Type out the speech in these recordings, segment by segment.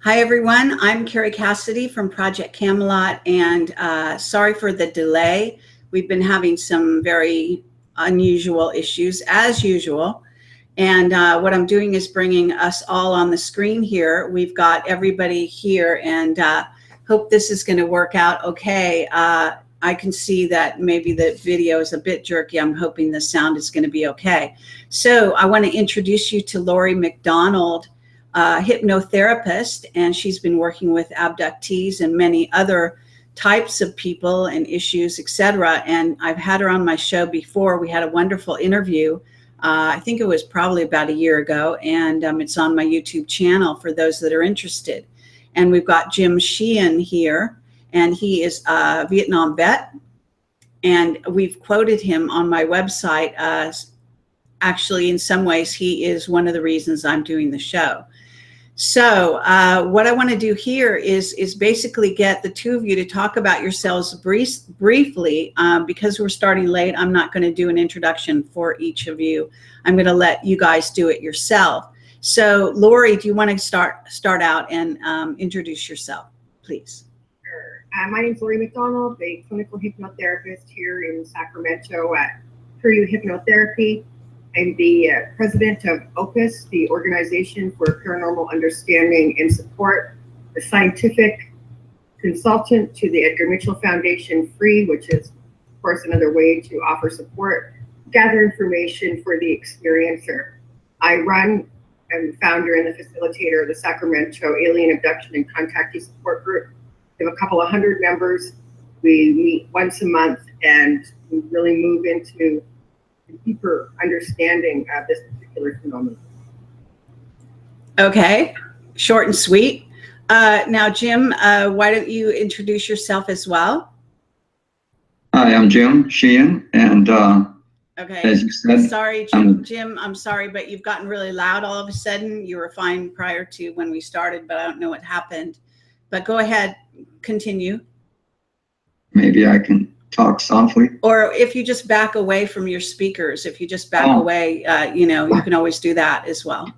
Hi, everyone. I'm Carrie Cassidy from Project Camelot, and sorry for the delay. We've been having some very unusual issues, as usual. And what I'm doing is bringing us all on the screen here. We've got everybody here, and hope this is going to work out okay. I can see that maybe the video is a bit jerky. I'm hoping the sound is going to be okay. So I want to introduce you to Laurie Mcdonald, hypnotherapist, and she's been working with abductees and many other types of people and issues, etc. And I've had her on my show before. We had a wonderful interview. I think it was probably about a year ago, and it's on my YouTube channel for those that are interested. And we've got Jim Sheahan here, and he is a Vietnam vet, and we've quoted him on my website. Actually, in some ways, he is one of the reasons I'm doing the show. So what I want to do here is basically get the two of you to talk about yourselves briefly. Because we're starting late, I'm not going to do an introduction for each of you. I'm going to let you guys do it yourself. So Laurie, do you want to start out and introduce yourself, please? Sure. My name is Laurie Mcdonald, a clinical hypnotherapist here in Sacramento at Purdue Hypnotherapy. I'm the president of OPUS, the Organization for Paranormal Understanding and Support, the scientific consultant to the Edgar Mitchell Foundation Free, which is, of course, another way to offer support, gather information for the experiencer. I run and the founder and the facilitator of the Sacramento Alien Abduction and Contactee Support Group. We have a couple of hundred members. We meet once a month, and we really move into deeper understanding of this particular phenomenon. Okay, short and sweet. Now, Jim, why don't you introduce yourself as well? Hi, I'm Jim Sheahan, and okay. As you said, sorry, Jim, I'm sorry, but you've gotten really loud all of a sudden. You were fine prior to when we started, but I don't know what happened. But go ahead, continue. Maybe I can talk softly. Or if you just back away from your speakers, if you just back away, you know, you can always do that as well.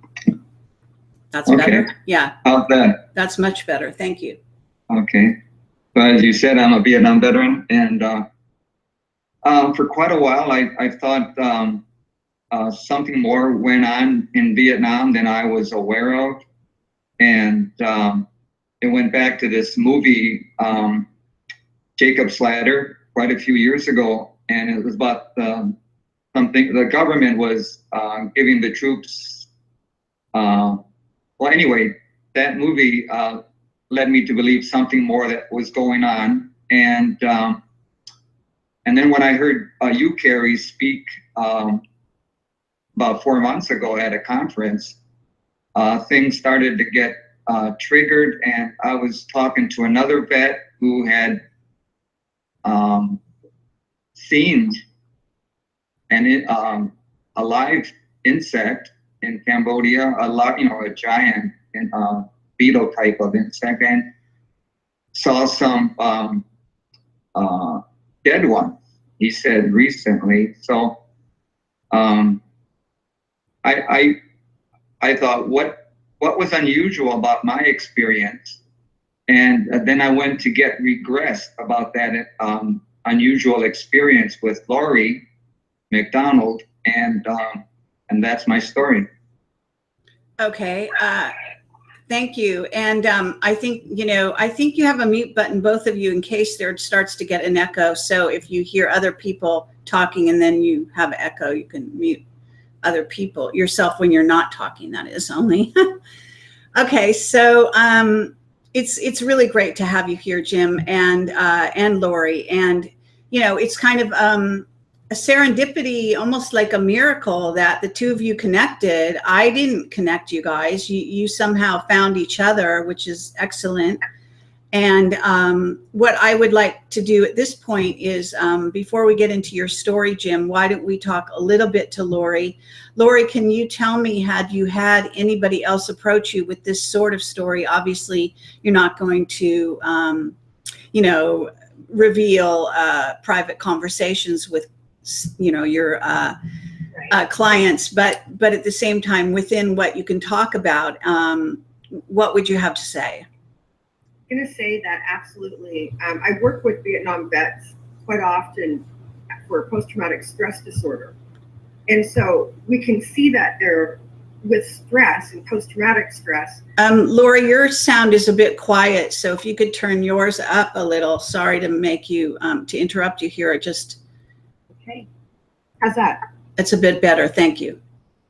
That's okay. Better? Yeah. How's that? That's much better. Thank you. Okay. But as you said, I'm a Vietnam veteran, and for quite a while, I thought something more went on in Vietnam than I was aware of. And it went back to this movie, Jacob's Ladder, quite a few years ago, and it was about something the government was giving the troops. Well, anyway, that movie led me to believe something more that was going on, and then when I heard you, Carrie, speak about 4 months ago at a conference, things started to get triggered, and I was talking to another vet who had seen a live insect in Cambodia, a giant beetle type of insect, and saw some dead ones, he said recently. So I thought, what was unusual about my experience? And then I went to get regressed about that unusual experience with Laurie Mcdonald, and that's my story. Okay, thank you. And I think you have a mute button, both of you, in case there starts to get an echo. So if you hear other people talking and then you have echo, you can mute other people, yourself, when you're not talking, that is only. Okay, so it's really great to have you here, Jim, and Laurie. And it's kind of a serendipity, almost like a miracle, that the two of you connected. I didn't connect you guys. You somehow found each other, which is excellent. And what I would like to do at this point is, before we get into your story, Jim, why don't we talk a little bit to Laurie? Laurie, can you tell me, had you had anybody else approach you with this sort of story? Obviously, you're not going to, reveal private conversations with, your clients, but at the same time, within what you can talk about, what would you have to say? I'm going to say that absolutely. I work with Vietnam vets quite often for post-traumatic stress disorder. And so we can see that they're with stress and post-traumatic stress. Laurie, your sound is a bit quiet, so if you could turn yours up a little. Sorry to make you, to interrupt you here. Okay. How's that? It's a bit better. Thank you.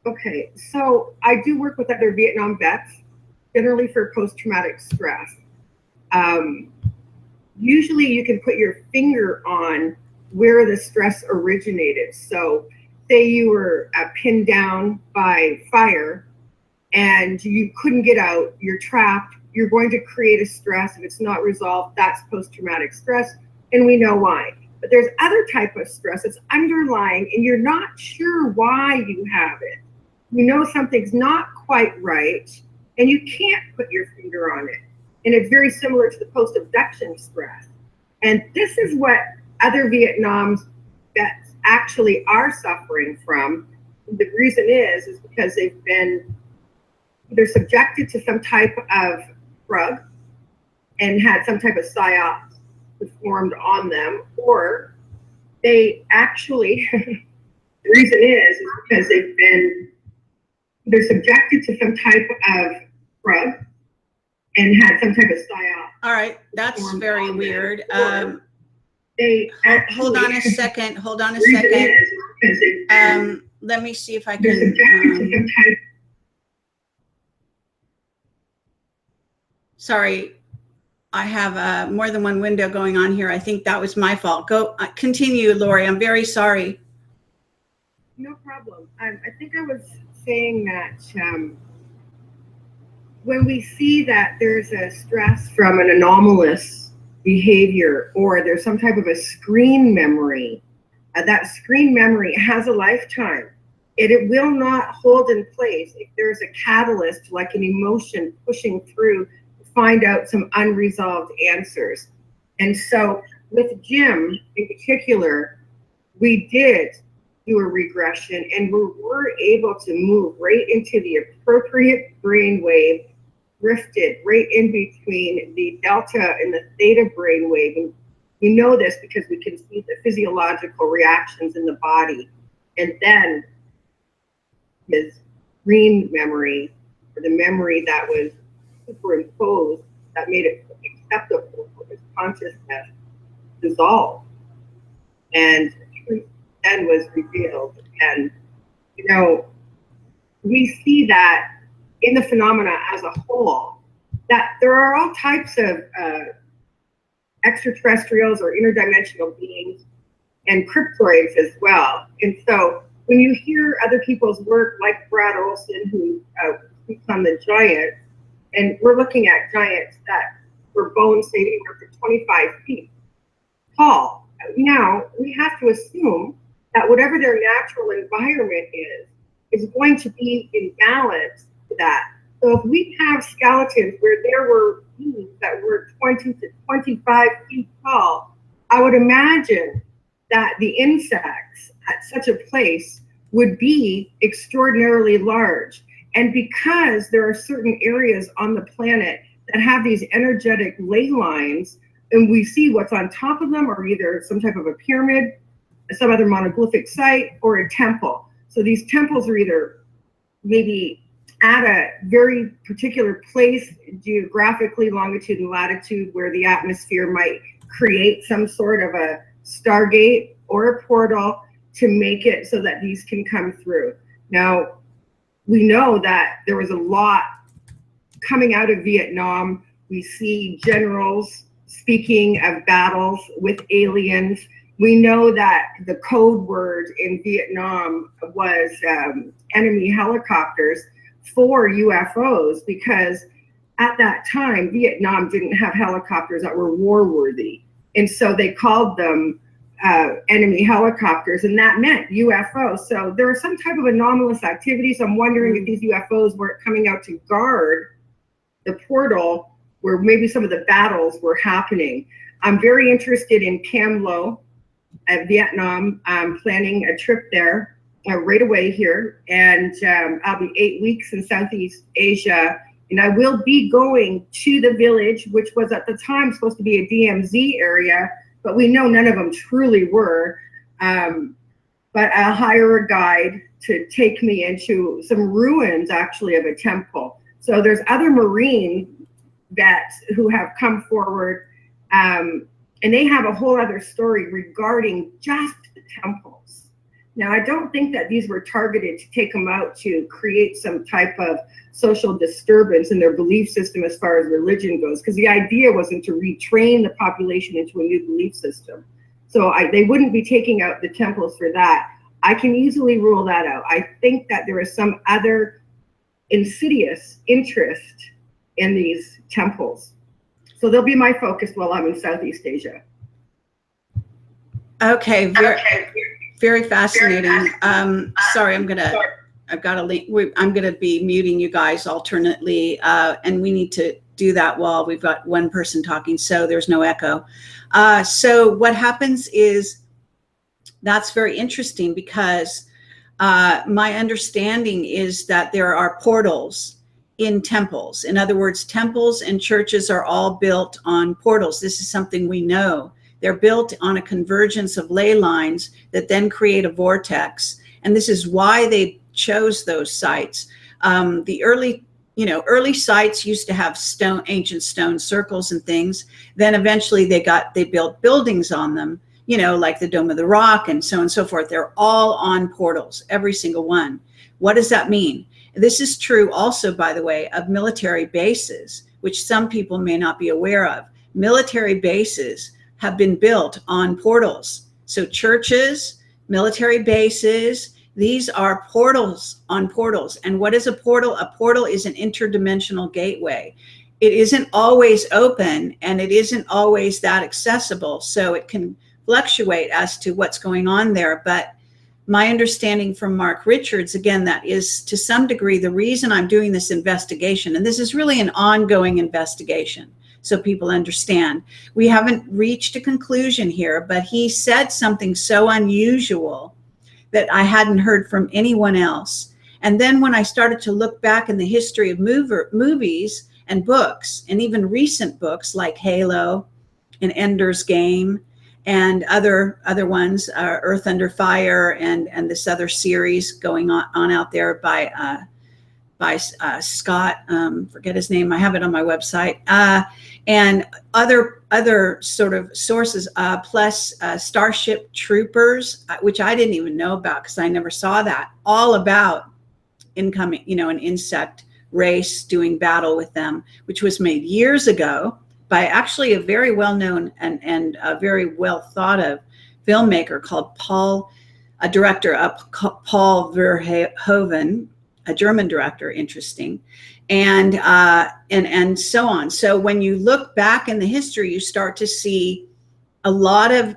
Okay. So I do work with other Vietnam vets, generally for post-traumatic stress. Usually you can put your finger on where the stress originated. So say you were pinned down by fire and you couldn't get out, you're trapped, you're going to create a stress. If it's not resolved, that's post-traumatic stress, and we know why. But there's other type of stress that's underlying and you're not sure why you have it. You know something's not quite right and you can't put your finger on it. And it's very similar to the post-abduction stress. And this is what other Vietnam vets actually are suffering from. The reason is because they've been either subjected to some type of drug and had some type of psyop performed on them, or they actually, the reason is because they've been either subjected to some type of drug and had some type of psyop. All right, that's very weird. They actually, hold on a second. Hold on a second. Let me see if I can. Sorry, I have more than one window going on here. I think that was my fault. Go continue, Laurie. I'm very sorry. No problem. I think I was saying that when we see that there's a stress from an anomalous behavior, or there's some type of a screen memory, that screen memory has a lifetime. It will not hold in place if there's a catalyst, like an emotion pushing through to find out some unresolved answers. And so with Jim in particular, we did do a regression and we were able to move right into the appropriate brainwave, drifted right in between the delta and the theta brainwave. And we know this because we can see the physiological reactions in the body. And then his green memory, or the memory that was superimposed, that made it acceptable for his consciousness, dissolved. And truth then was revealed. And, you know, we see that in the phenomena as a whole, that there are all types of extraterrestrials or interdimensional beings and cryptoids as well. And so when you hear other people's work, like Brad Olson, who speaks on the giants, and we're looking at giants that were bones say anywhere from 25 feet tall. Now, we have to assume that whatever their natural environment is going to be in balance to that. So if we have skeletons where there were beings that were 20 to 25 feet tall, I would imagine that the insects at such a place would be extraordinarily large. And because there are certain areas on the planet that have these energetic ley lines, and we see what's on top of them are either some type of a pyramid, some other monoglyphic site, or a temple. So these temples are either maybe at a very particular place, geographically, longitude and latitude, where the atmosphere might create some sort of a stargate or a portal to make it so that these can come through. Now, we know that there was a lot coming out of Vietnam. We see generals speaking of battles with aliens. We know that the code word in Vietnam was enemy helicopters for UFOs, because at that time, Vietnam didn't have helicopters that were war-worthy. And so they called them enemy helicopters, and that meant UFO. So there are some type of anomalous activities. I'm wondering if these UFOs weren't coming out to guard the portal where maybe some of the battles were happening. I'm very interested in Cam Lo at Vietnam. I'm planning a trip there right away here, and I'll be 8 weeks in Southeast Asia And I will be going to the village, which was at the time supposed to be a DMZ area, but we know none of them truly were. But I'll hire a guide to take me into some ruins, actually, of a temple. So there's other Marines who have come forward, and they have a whole other story regarding just the temples. Now, I don't think that these were targeted to take them out to create some type of social disturbance in their belief system as far as religion goes, because the idea wasn't to retrain the population into a new belief system. So they wouldn't be taking out the temples for that. I can easily rule that out. I think that there is some other insidious interest in these temples. So they'll be my focus while I'm in Southeast Asia. Okay, very fascinating. Sorry, I've got a link. I'm gonna be muting you guys alternately, and we need to do that while we've got one person talking, so there's no echo. So what happens is, that's very interesting, because my understanding is that there are portals in temples. In other words, temples and churches are all built on portals. This is something we know. They're built on a convergence of ley lines that then create a vortex. And this is why they chose those sites. The early sites used to have ancient stone circles and things. Then eventually they built buildings on them, like the Dome of the Rock and so on and so forth. They're all on portals, every single one. What does that mean? This is true also, by the way, of military bases, which some people may not be aware of. Military bases have been built on portals. So churches, military bases, these are portals on portals. And what is a portal? A portal is an interdimensional gateway. It isn't always open, and it isn't always that accessible. So it can fluctuate as to what's going on there. But my understanding from Mark Richards, again, that is to some degree the reason I'm doing this investigation, and this is really an ongoing investigation, so people understand. We haven't reached a conclusion here, but he said something so unusual that I hadn't heard from anyone else. And then when I started to look back in the history of movies and books, and even recent books like Halo and Ender's Game, and other ones, Earth Under Fire, and this other series going on out there by Scott, forget his name, I have it on my website, and other sort of sources, plus Starship Troopers, which I didn't even know about because I never saw that, all about incoming, an insect race doing battle with them, which was made years ago by actually a very well-known and a very well thought of filmmaker called Paul Verhoeven, a German director, interesting, and so on. So when you look back in the history, you start to see a lot of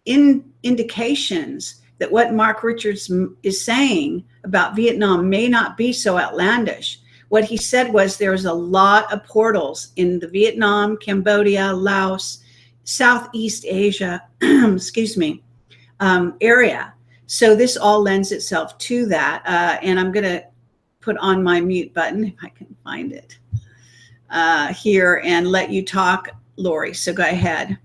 indications that what Mark Richards is saying about Vietnam may not be so outlandish. What he said was there's a lot of portals in the Vietnam, Cambodia, Laos, Southeast Asia, excuse me, area. So this all lends itself to that. And I'm going to put on my mute button, if I can find it, here, and let you talk, Laurie. So go ahead.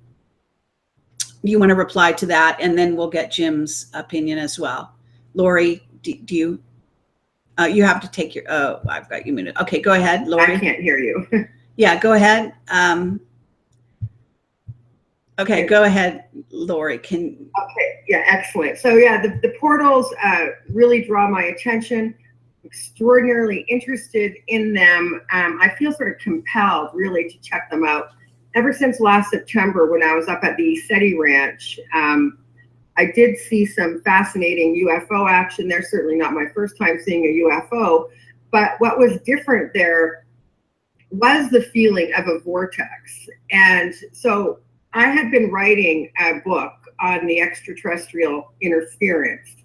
You want to reply to that, and then we'll get Jim's opinion as well. Laurie, do you? You have to take your, oh, I've got you muted. Okay, go ahead, Laurie. I can't hear you. Yeah, go ahead. Okay, go ahead, Laurie. Okay, yeah, excellent. So yeah, the portals really draw my attention. Extraordinarily interested in them. I feel sort of compelled really to check them out. Ever since last September, when I was up at the SETI Ranch, I did see some fascinating UFO action there. Certainly not my first time seeing a UFO, but what was different there was the feeling of a vortex. And so I had been writing a book on the extraterrestrial interference,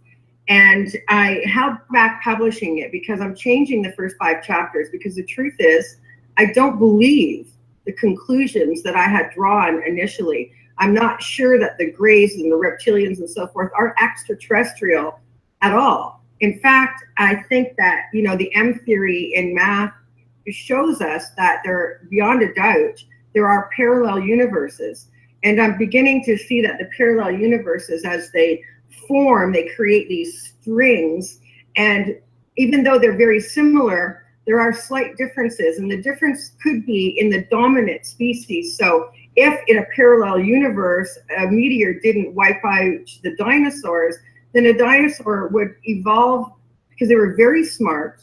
and I held back publishing it because I'm changing the first 5 chapters, because the truth is I don't believe the conclusions that I had drawn initially. I'm not sure that the Greys and the reptilians and so forth are extraterrestrial at all. In fact, I think that, the M theory in math shows us that beyond a doubt, there are parallel universes. And I'm beginning to see that the parallel universes, as they form, they create these strings. And even though they're very similar, there are slight differences. And the difference could be in the dominant species. So if in a parallel universe, a meteor didn't wipe out the dinosaurs, then a dinosaur would evolve, because they were very smart,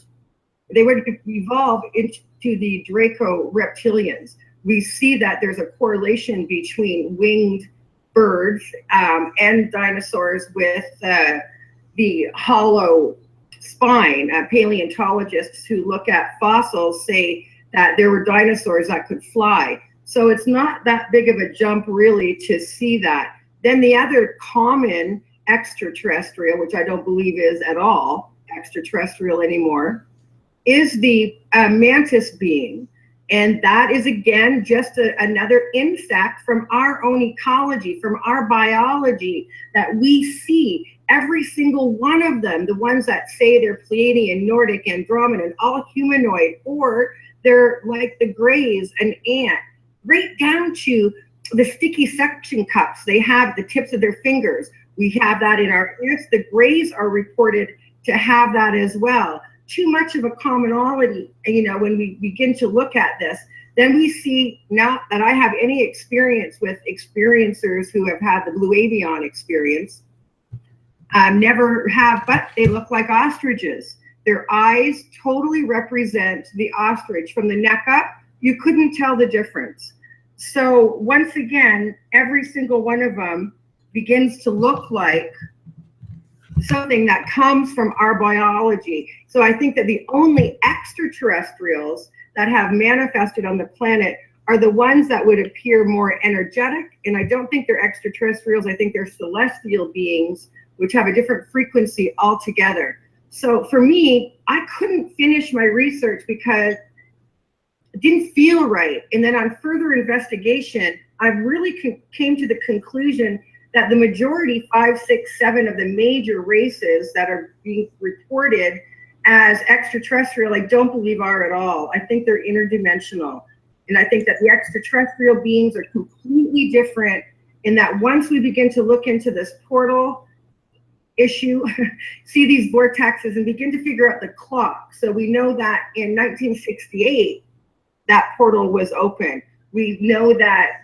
they would evolve into the Draco reptilians. We see that there's a correlation between winged birds and dinosaurs with the hollow spine. Paleontologists who look at fossils say that there were dinosaurs that could fly. So it's not that big of a jump really to see that. Then the other common extraterrestrial, which I don't believe is at all extraterrestrial anymore, is the mantis being. And that is, again, just another insect from our own ecology, from our biology, that we see. Every single one of them, the ones that say they're Pleiadian, Nordic, Andromedan, all humanoid, or they're like the greys, an ant, right down to the sticky suction cups they have at the tips of their fingers. We have that in our ants. The greys are reported to have that as well. Too much of a commonality, when we begin to look at this, then we see, not that I have any experience with experiencers who have had the blue avian experience, never have, but they look like ostriches. Their eyes totally represent the ostrich. From the neck up, you couldn't tell the difference. So once again, every single one of them begins to look like something that comes from our biology. So I think that the only extraterrestrials that have manifested on the planet are the ones that would appear more energetic. And I don't think they're extraterrestrials. I think they're celestial beings, which have a different frequency altogether. So for me, I couldn't finish my research because it didn't feel right. And then on further investigation, I really came to the conclusion that the majority, 5, 6, 7 of the major races that are being reported as extraterrestrial, I don't believe are at all. I think they're interdimensional. And I think that the extraterrestrial beings are completely different, in that once we begin to look into this portal issue, see these vortexes and begin to figure out the clock. So we know that in 1968, that portal was open. We know that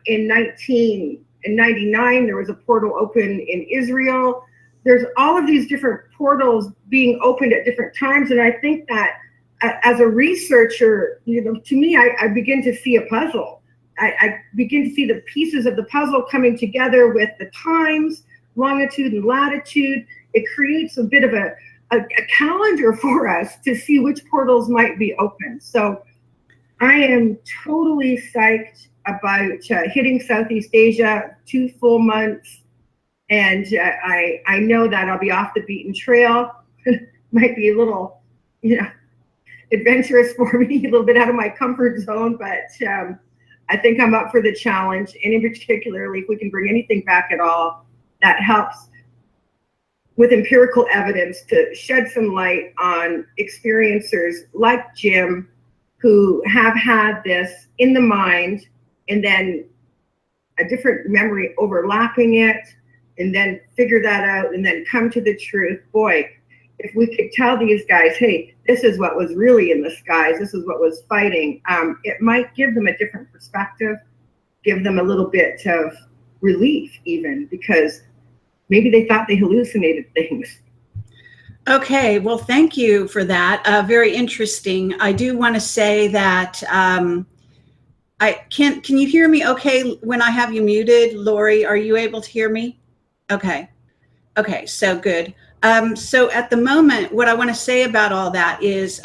in 1999, there was a portal open in Israel. There's all of these different portals being opened at different times. And I think that as a researcher, to me, I begin to see a puzzle. I begin to see the pieces of the puzzle coming together with the times, longitude and latitude. It creates a bit of a calendar for us to see which portals might be open. So I am totally psyched about hitting Southeast Asia, 2 full months. And I know that I'll be off the beaten trail. Might be a little, adventurous for me, a little bit out of my comfort zone, but I think I'm up for the challenge. And in particularly, if we can bring anything back at all that helps with empirical evidence to shed some light on experiencers like Jim, who have had this in the mind and then a different memory overlapping it, and then figure that out and then come to the truth. Boy, if we could tell these guys, hey, this is what was really in the skies, this is what was fighting, it might give them a different perspective, give them a little bit of relief even, because maybe they thought they hallucinated things. Okay, well, thank you for that. Very interesting. I do want to say that can you hear me okay when I have you muted? Laurie, are you able to hear me? Okay, so good. So at the moment, what I want to say about all that is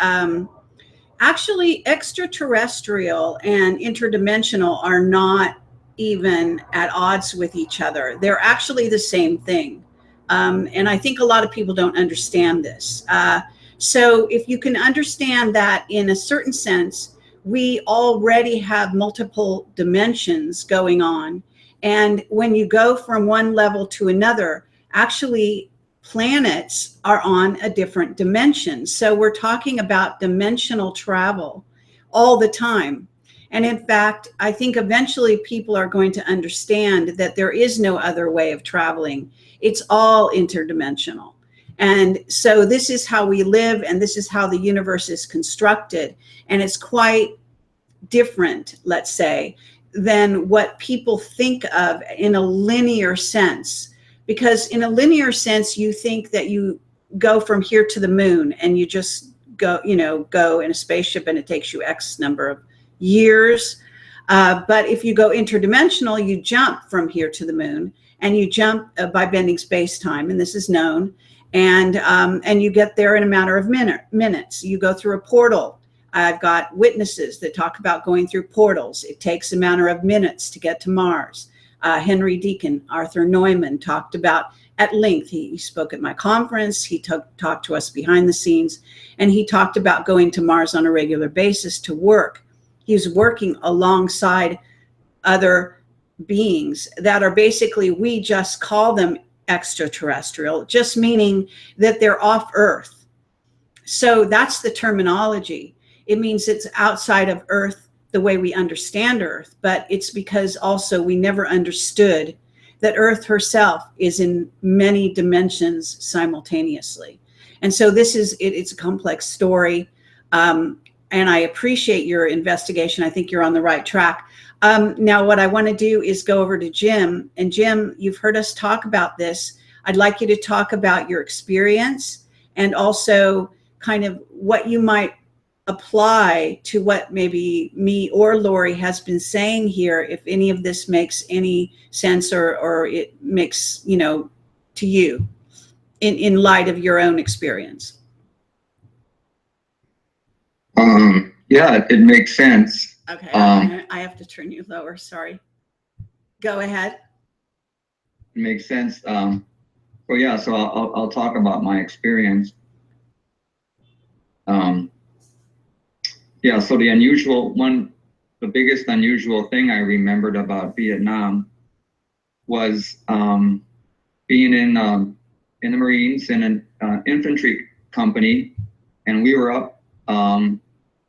actually extraterrestrial and interdimensional are not even at odds with each other. They're actually the same thing. And I think a lot of people don't understand this. So if you can understand that in a certain sense, we already have multiple dimensions going on. And when you go from one level to another, actually planets are on a different dimension. So we're talking about dimensional travel. all the time. And in fact, I think eventually people are going to understand that there is no other way of traveling. It's all interdimensional. And so this is how we live, and this is how the universe is constructed. And it's quite different, let's say, than what people think of in a linear sense. Because in a linear sense, you think that you go from here to the moon and you just go, go in a spaceship and it takes you X number of years. But if you go interdimensional, you jump from here to the moon, and you jump by bending space-time, and this is known, and you get there in a matter of minutes. You go through a portal. I've got witnesses that talk about going through portals. It takes a matter of minutes to get to Mars. Henry Deacon, Arthur Neumann talked about at length. He spoke at my conference. He talked to us behind the scenes, and he talked about going to Mars on a regular basis to work. He was working alongside other beings that are basically, we just call them extraterrestrial, just meaning that they're off Earth. So that's the terminology. It means it's outside of Earth the way we understand Earth, but it's because also we never understood that Earth herself is in many dimensions simultaneously. And so this is, it's a complex story. And I appreciate your investigation. I think you're on the right track. Now, what I want to do is go over to Jim. And Jim, you've heard us talk about this. I'd like you to talk about your experience and also kind of what you might apply to what maybe me or Laurie has been saying here, if any of this makes any sense or it makes, to you in light of your own experience. Yeah, it makes sense. Okay, I have to turn you lower, sorry. Go ahead. It makes sense. Well, yeah, so I'll talk about my experience. Yeah, so the biggest unusual thing I remembered about Vietnam was being in the Marines in an infantry company, and we were up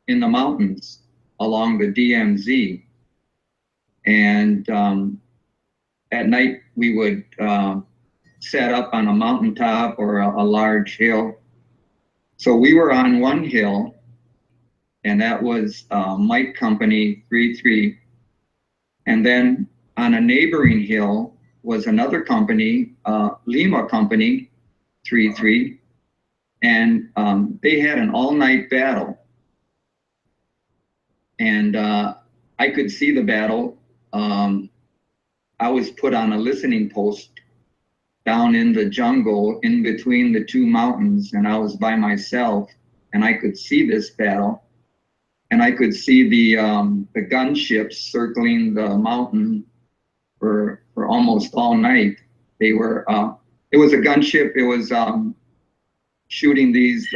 in the mountains along the DMZ, and at night we would set up on a mountaintop or a large hill. So we were on one hill, and that was Mike Company 3-3, and then on a neighboring hill was another company, Lima Company 3-3, and they had an all-night battle. And I could see the battle. I was put on a listening post down in the jungle in between the two mountains, and I was by myself, and I could see this battle. And I could see the gunships circling the mountain for almost all night. They were, it was a gunship. It was shooting these,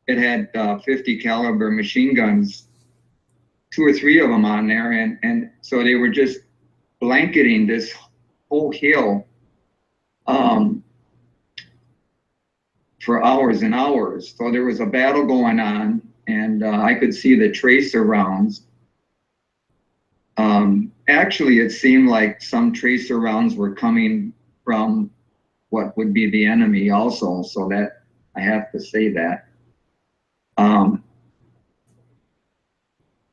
it had 50 caliber machine guns, 2 or 3 of them on there. And so they were just blanketing this whole hill for hours and hours. So there was a battle going on, and I could see the tracer rounds. Actually, it seemed like some tracer rounds were coming from what would be the enemy also, so that I have to say that.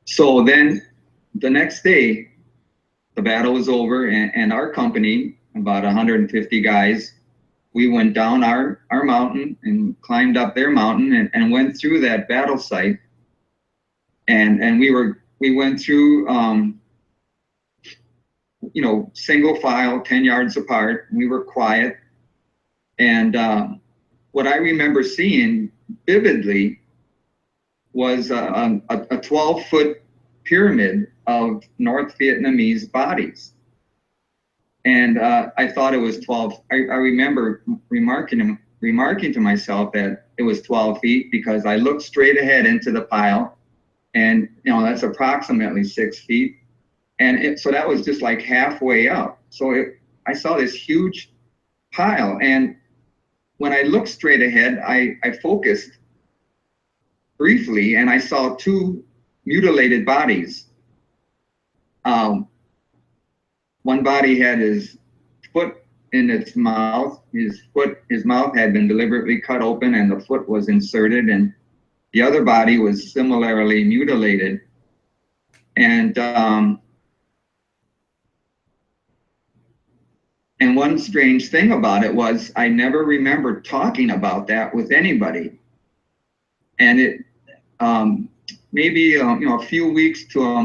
So then the next day, the battle was over, and our company, about 150 guys, we went down our mountain and climbed up their mountain and went through that battle site. And we went through, single file, 10 yards apart. We were quiet. And what I remember seeing vividly was a 12-foot pyramid of North Vietnamese bodies. And I thought it was 12. I remember remarking to myself that it was 12 feet because I looked straight ahead into the pile, and that's approximately 6 feet. And so that was just like halfway up. So I saw this huge pile, and when I looked straight ahead, I focused briefly, and I saw two mutilated bodies. One body had his foot in its mouth. His mouth had been deliberately cut open and the foot was inserted, and the other body was similarly mutilated. And one strange thing about it was I never remember talking about that with anybody. And it maybe a few weeks to a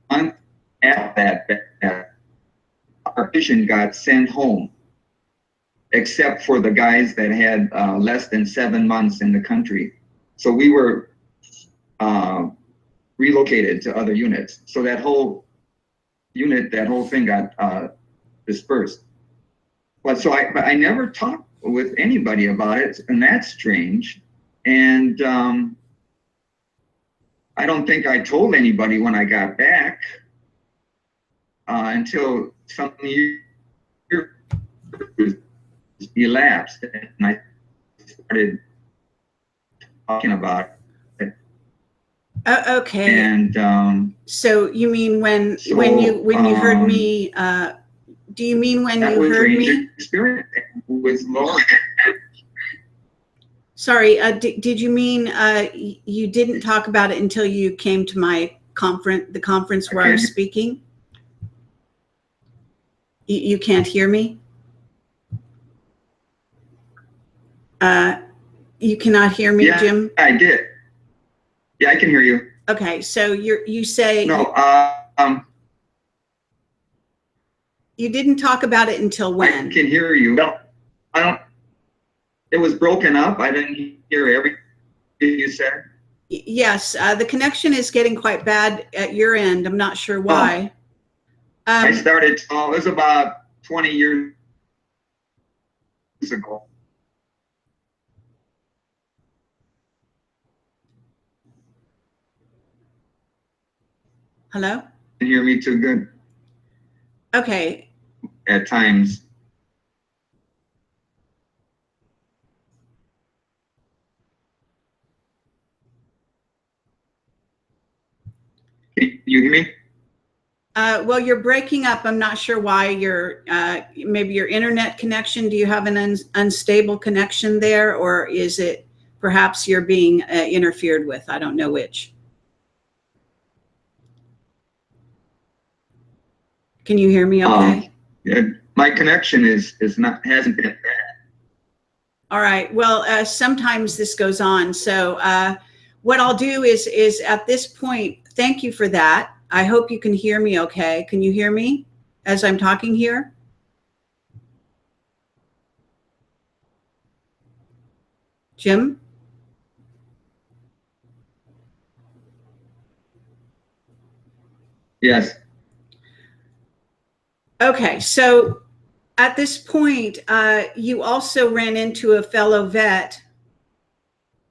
month after that, our patient got sent home, except for the guys that had less than 7 months in the country. So we were relocated to other units. So that whole unit, that whole thing got dispersed. But I never talked with anybody about it, and that's strange. And I don't think I told anybody when I got back until some years elapsed, and I started talking about it. Okay. And so you mean when you heard me? Do you mean when you heard me? Experience with Laurie. Sorry, did you mean you didn't talk about it until you came to my conference, the conference where I was speaking? You can't hear me? You cannot hear me, yeah, Jim? I did. Yeah, I can hear you. Okay, so you say no. You didn't talk about it until when? I can hear you. No, I don't. It was broken up. I didn't hear everything you said. Yes, the connection is getting quite bad at your end. I'm not sure why. I started, it was about 20 years ago. Hello? You can hear me too good. Okay. At times. Can you hear me? Well, you're breaking up. I'm not sure why. Maybe your internet connection. Do you have an unstable connection there, or is it perhaps you're being interfered with? I don't know which. Can you hear me okay? Yeah, my connection hasn't been bad. All right. Well, sometimes this goes on. So what I'll do is at this point, thank you for that. I hope you can hear me okay. Can you hear me as I'm talking here? Jim? Yes. Okay. So at this point, you also ran into a fellow vet.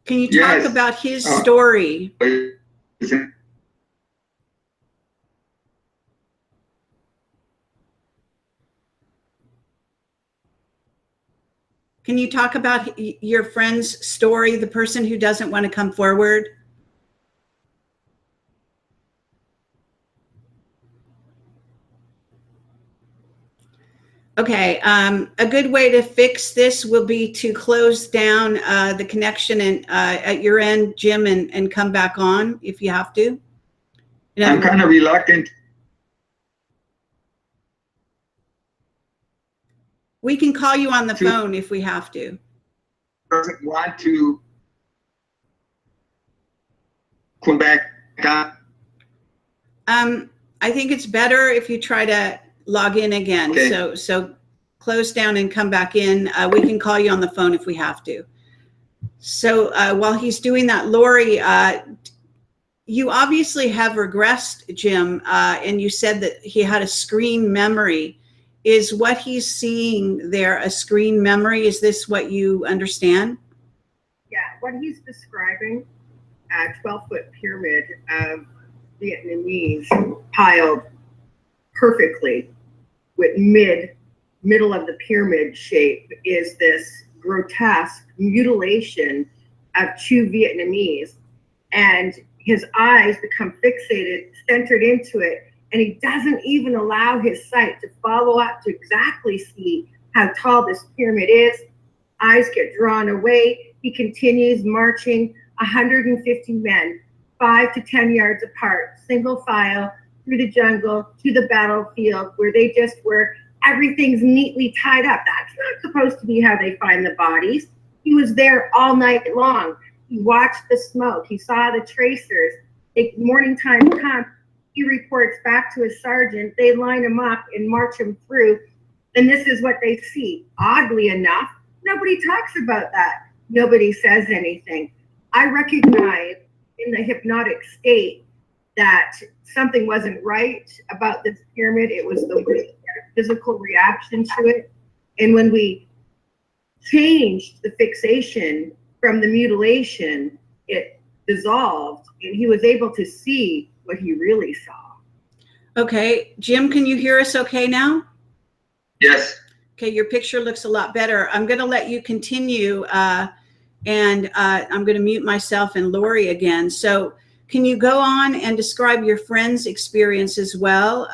Can you talk about his story? Can you talk about your friend's story, the person who doesn't want to come forward? Okay, a good way to fix this will be to close down the connection and at your end, Jim, and come back on if you have to. I'm kind of reluctant. We can call you on the phone if we have to. Doesn't want to come back on. I think it's better if you try to log in again. Okay. So close down and come back in. We can call you on the phone if we have to. So while he's doing that, Laurie, you obviously have regressed, Jim, and you said that he had a screen memory. Is what he's seeing there a screen memory? Is this what you understand? Yeah, what he's describing, a 12-foot pyramid of Vietnamese piled perfectly with middle of the pyramid shape is this grotesque mutilation of two Vietnamese and his eyes become fixated, centered into it, and he doesn't even allow his sight to follow up to exactly see how tall this pyramid is. Eyes get drawn away. He continues marching, 150 men, 5 to 10 yards apart, single file, through the jungle to the battlefield where they just were. Everything's neatly tied up. That's not supposed to be how they find the bodies. He was there all night long. He watched the smoke. He saw the tracers. Morning time comes. He reports back to his sergeant. They line him up and march him through. And this is what they see. Oddly enough, nobody talks about that. Nobody says anything. I recognize in the hypnotic state that something wasn't right about this pyramid. It was the physical reaction to it. And when we changed the fixation from the mutilation, it dissolved and he was able to see what he really saw. Okay, Jim, can you hear us okay now? Yes. Okay, your picture looks a lot better. I'm going to let you continue, and I'm going to mute myself and Laurie again. So can you go on and describe your friend's experience as well,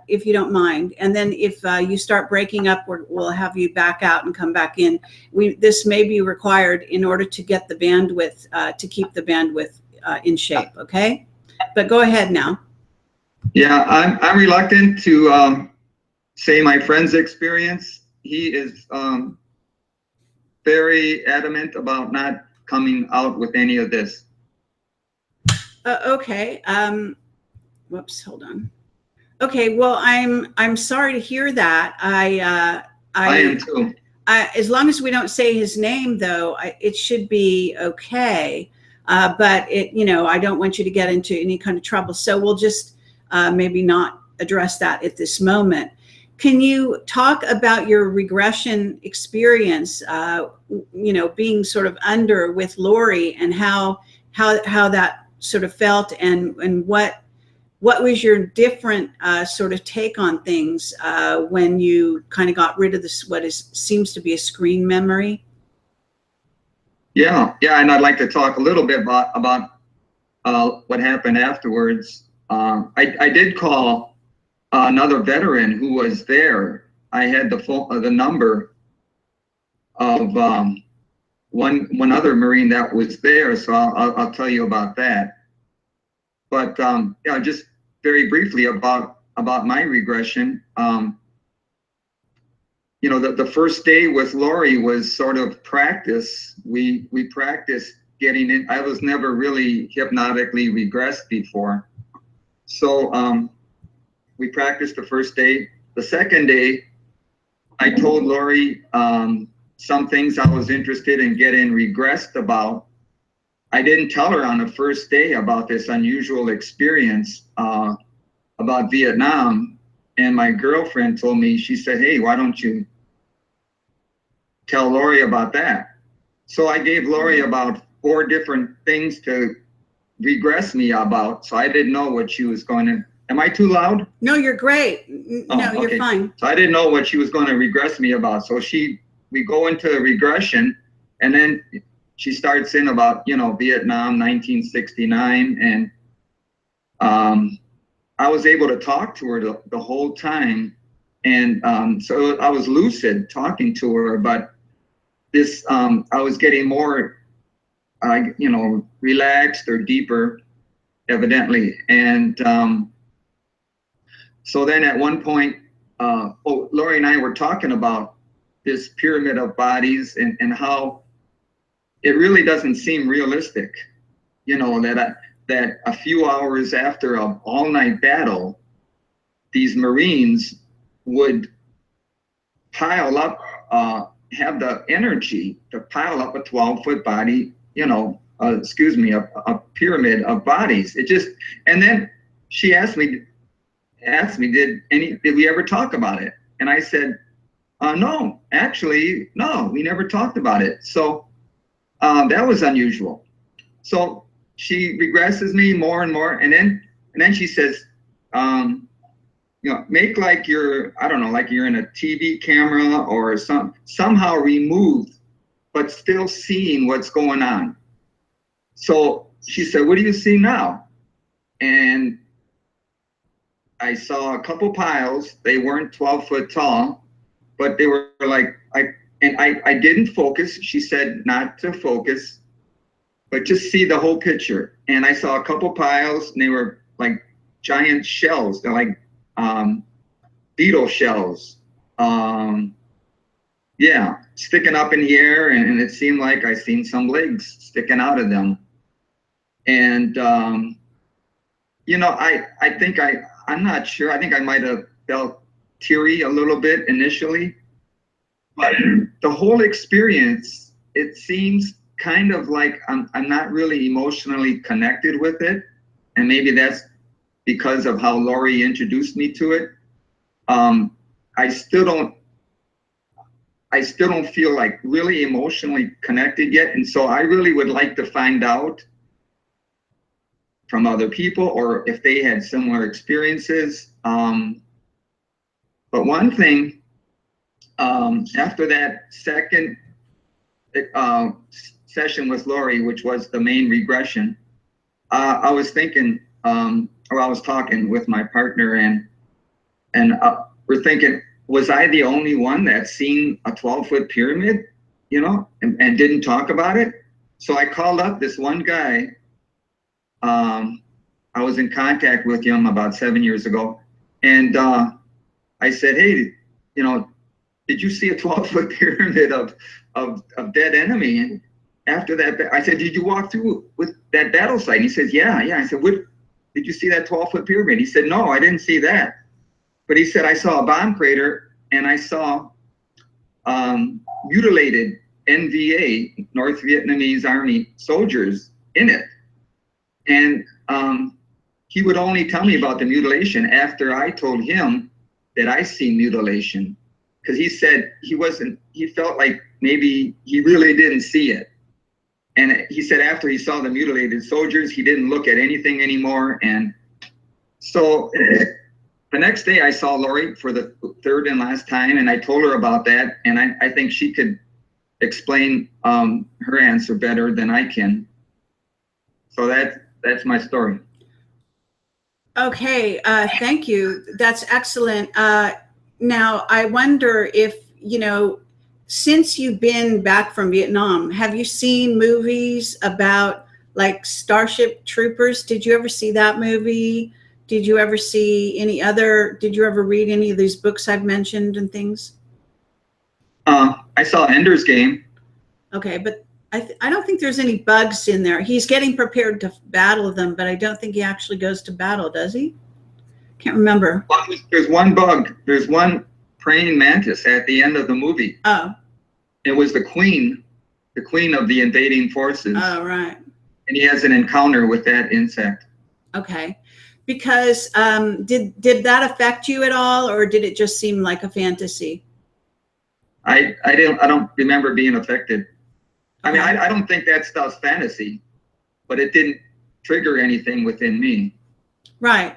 if you don't mind? And then if you start breaking up, we'll have you back out and come back in. This may be required in order to get the bandwidth, to keep the bandwidth in shape, okay? But go ahead now. Yeah, I'm reluctant to say my friend's experience. He is very adamant about not coming out with any of this. Okay. Whoops. Hold on. Okay. Well, I'm sorry to hear that. I am too. As long as we don't say his name, though, it should be okay. But I don't want you to get into any kind of trouble. So we'll just maybe not address that at this moment. Can you talk about your regression experience, being sort of under with Laurie, and how that sort of felt, and what was your different sort of take on things when you kind of got rid of this, seems to be a screen memory? Yeah, and I'd like to talk a little bit about what happened afterwards. I did call another veteran who was there. I had the number of one other Marine that was there, so I'll tell you about that. But just very briefly about my regression. The first day with Laurie was sort of practice. We practiced getting in. I was never really hypnotically regressed before, so we practiced the first day. The second day, I told Laurie some things I was interested in getting regressed about. I didn't tell her on the first day about this unusual experience about Vietnam. And my girlfriend told me, she said, hey, why don't you tell Laurie about that? So I gave Laurie about 4 different things to regress me about. So I didn't know what she was going to. Am I too loud? No, you're great. No, okay. You're fine. So I didn't know what she was going to regress me about. So we go into regression, and then she starts in about, Vietnam, 1969. And I was able to talk to her the whole time. And so I was lucid talking to her, but this, I was getting more, relaxed or deeper, evidently. And so then at one point, Laurie and I were talking about this pyramid of bodies and how it really doesn't seem realistic, that a few hours after an all-night battle, these Marines would pile up, have the energy to pile up a 12-foot body, a pyramid of bodies. It just, and then she asked me, did we ever talk about it? And I said, no, actually, no, we never talked about it. So that was unusual. So she regresses me more and more, and then she says, make like you're, I don't know, like you're in a TV camera or somehow removed, but still seeing what's going on. So she said, "What do you see now?" And I saw a couple piles. They weren't 12 foot tall, but they were like, I didn't focus. She said not to focus, but just see the whole picture. And I saw a couple piles, and they were like giant shells. They're like beetle shells. Yeah, sticking up in the air, and it seemed like I seen some legs sticking out of them. And you know, I think I'm not sure. I think I might have felt teary a little bit initially, but the whole experience, it seems kind of like I'm not really emotionally connected with it, and maybe that's because of how Laurie introduced me to it. I still don't feel like really emotionally connected yet, and so I really would like to find out from other people or if they had similar experiences. But one thing, after that second session with Laurie, which was the main regression, I was thinking, or I was talking with my partner, and we're thinking, was I the only one that's seen a 12-foot pyramid, you know, and didn't talk about it? So I called up this one guy. I was in contact with him about 7 years ago, and I said, "Hey, you know, did you see a 12-foot pyramid of dead enemy?" And after that, I said, "Did you walk through with that battle site?" And he says, "Yeah." I said, "What? Did you see that 12-foot pyramid?" He said, "No, I didn't see that." But he said, "I saw a bomb crater, and I saw mutilated NVA, North Vietnamese Army soldiers in it." And he would only tell me about the mutilation after I told him that I see mutilation. Because he said he felt like maybe he really didn't see it. And he said after he saw the mutilated soldiers, he didn't look at anything anymore. And so the next day I saw Laurie for the third and last time, and I told her about that. And I think she could explain her answer better than I can. So that's my story. Okay, thank you. That's excellent. Now, I wonder if, you know, since you've been back from Vietnam, have you seen movies about like Starship Troopers? Did you ever see that movie? Did you ever see any other, did you ever read any of these books I've mentioned and things? I saw Ender's Game. Okay, but I don't think there's any bugs in there. He's getting prepared to battle them, but I don't think he actually goes to battle, does he? Can't remember. Well, there's one bug. There's one praying mantis at the end of the movie. Oh. It was the queen of the invading forces. Oh, right. And he has an encounter with that insect. Okay. Because did that affect you at all, or did it just seem like a fantasy? I don't remember being affected. I mean, I don't think that stuff's fantasy, but it didn't trigger anything within me. Right.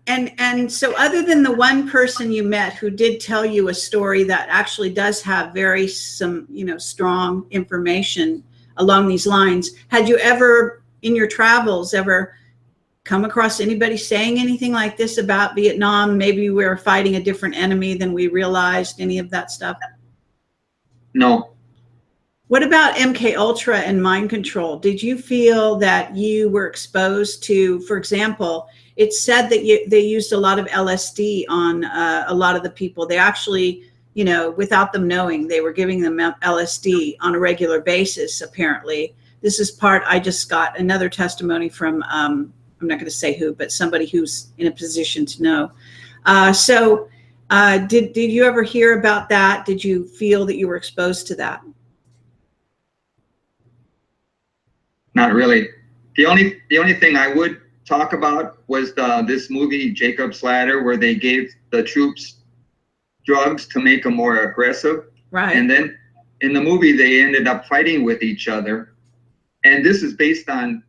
And so other than the one person you met who did tell you a story that actually does have some, you know, strong information along these lines, had you ever in your travels ever come across anybody saying anything like this about Vietnam? Maybe we were fighting a different enemy than we realized, any of that stuff? No. What about MK Ultra and mind control? Did you feel that you were exposed to, for example, it's said that they used a lot of LSD on a lot of the people. They actually, you know, without them knowing, they were giving them LSD on a regular basis, apparently. This is I just got another testimony from, I'm not going to say who, but somebody who's in a position to know. Did you ever hear about that? Did you feel that you were exposed to that? Not really. The only thing I would talk about was this movie Jacob's Ladder, where they gave the troops drugs to make them more aggressive. Right. And then in the movie they ended up fighting with each other. And this is based on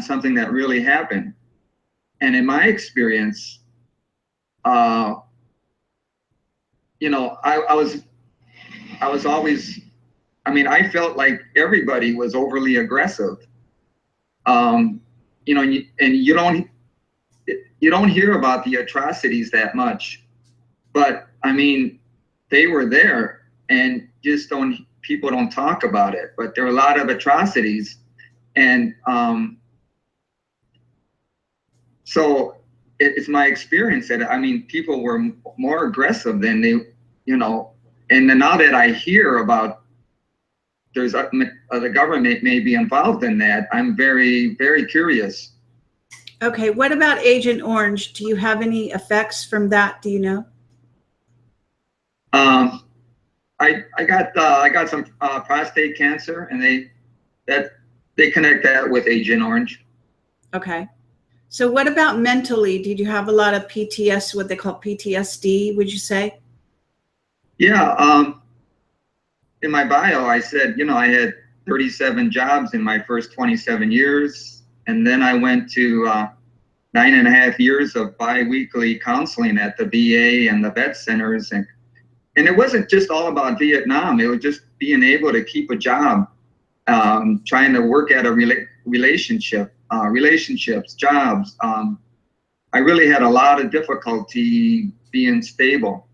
something that really happened. And in my experience, you know, I was always I mean, I felt like everybody was overly aggressive. You know, and you don't hear about the atrocities that much, but I mean, they were there, and just people don't talk about it. But there are a lot of atrocities, and so it's my experience that, I mean, people were more aggressive than they, you know, and then now that I hear about the government may be involved in that, I'm very, very curious. Okay, what about Agent Orange? Do you have any effects from that? Do you know? I got some prostate cancer, and they connect that with Agent Orange. Okay. So what about mentally? Did you have a lot of PTS, what they call PTSD, would you say? Yeah. In my bio, I said, you know, I had 37 jobs in my first 27 years. And then I went to 9.5 years of bi-weekly counseling at the VA and the vet centers. And it wasn't just all about Vietnam. It was just being able to keep a job, trying to work at a relationships, jobs. I really had a lot of difficulty being stable.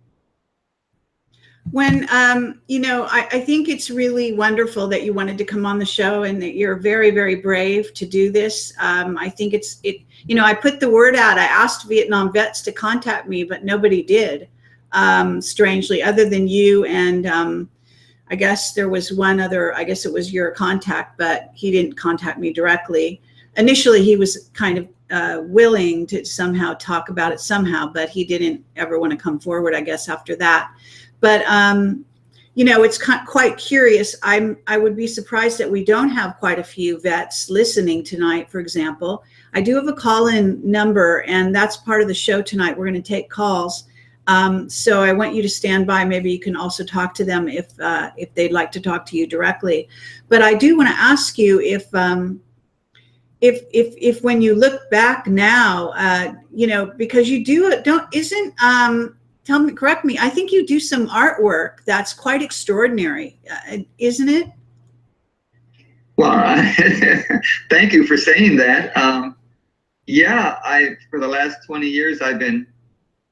When, you know, I think it's really wonderful that you wanted to come on the show, and that you're very, very brave to do this. I think you know, I put the word out. I asked Vietnam vets to contact me, but nobody did, strangely, other than you. And I guess there was one other, I guess it was your contact, but he didn't contact me directly. Initially, he was kind of willing to somehow talk about it somehow, but he didn't ever want to come forward, I guess, after that. But, you know, it's quite curious. I would be surprised that we don't have quite a few vets listening tonight, for example. I do have a call-in number, and that's part of the show tonight. We're going to take calls. So I want you to stand by. Maybe you can also talk to them if they'd like to talk to you directly. But I do want to ask you if when you look back now, you know, because you correct me, I think you do some artwork that's quite extraordinary, isn't it? Well, thank you for saying that. Yeah, for the last 20 years, I've been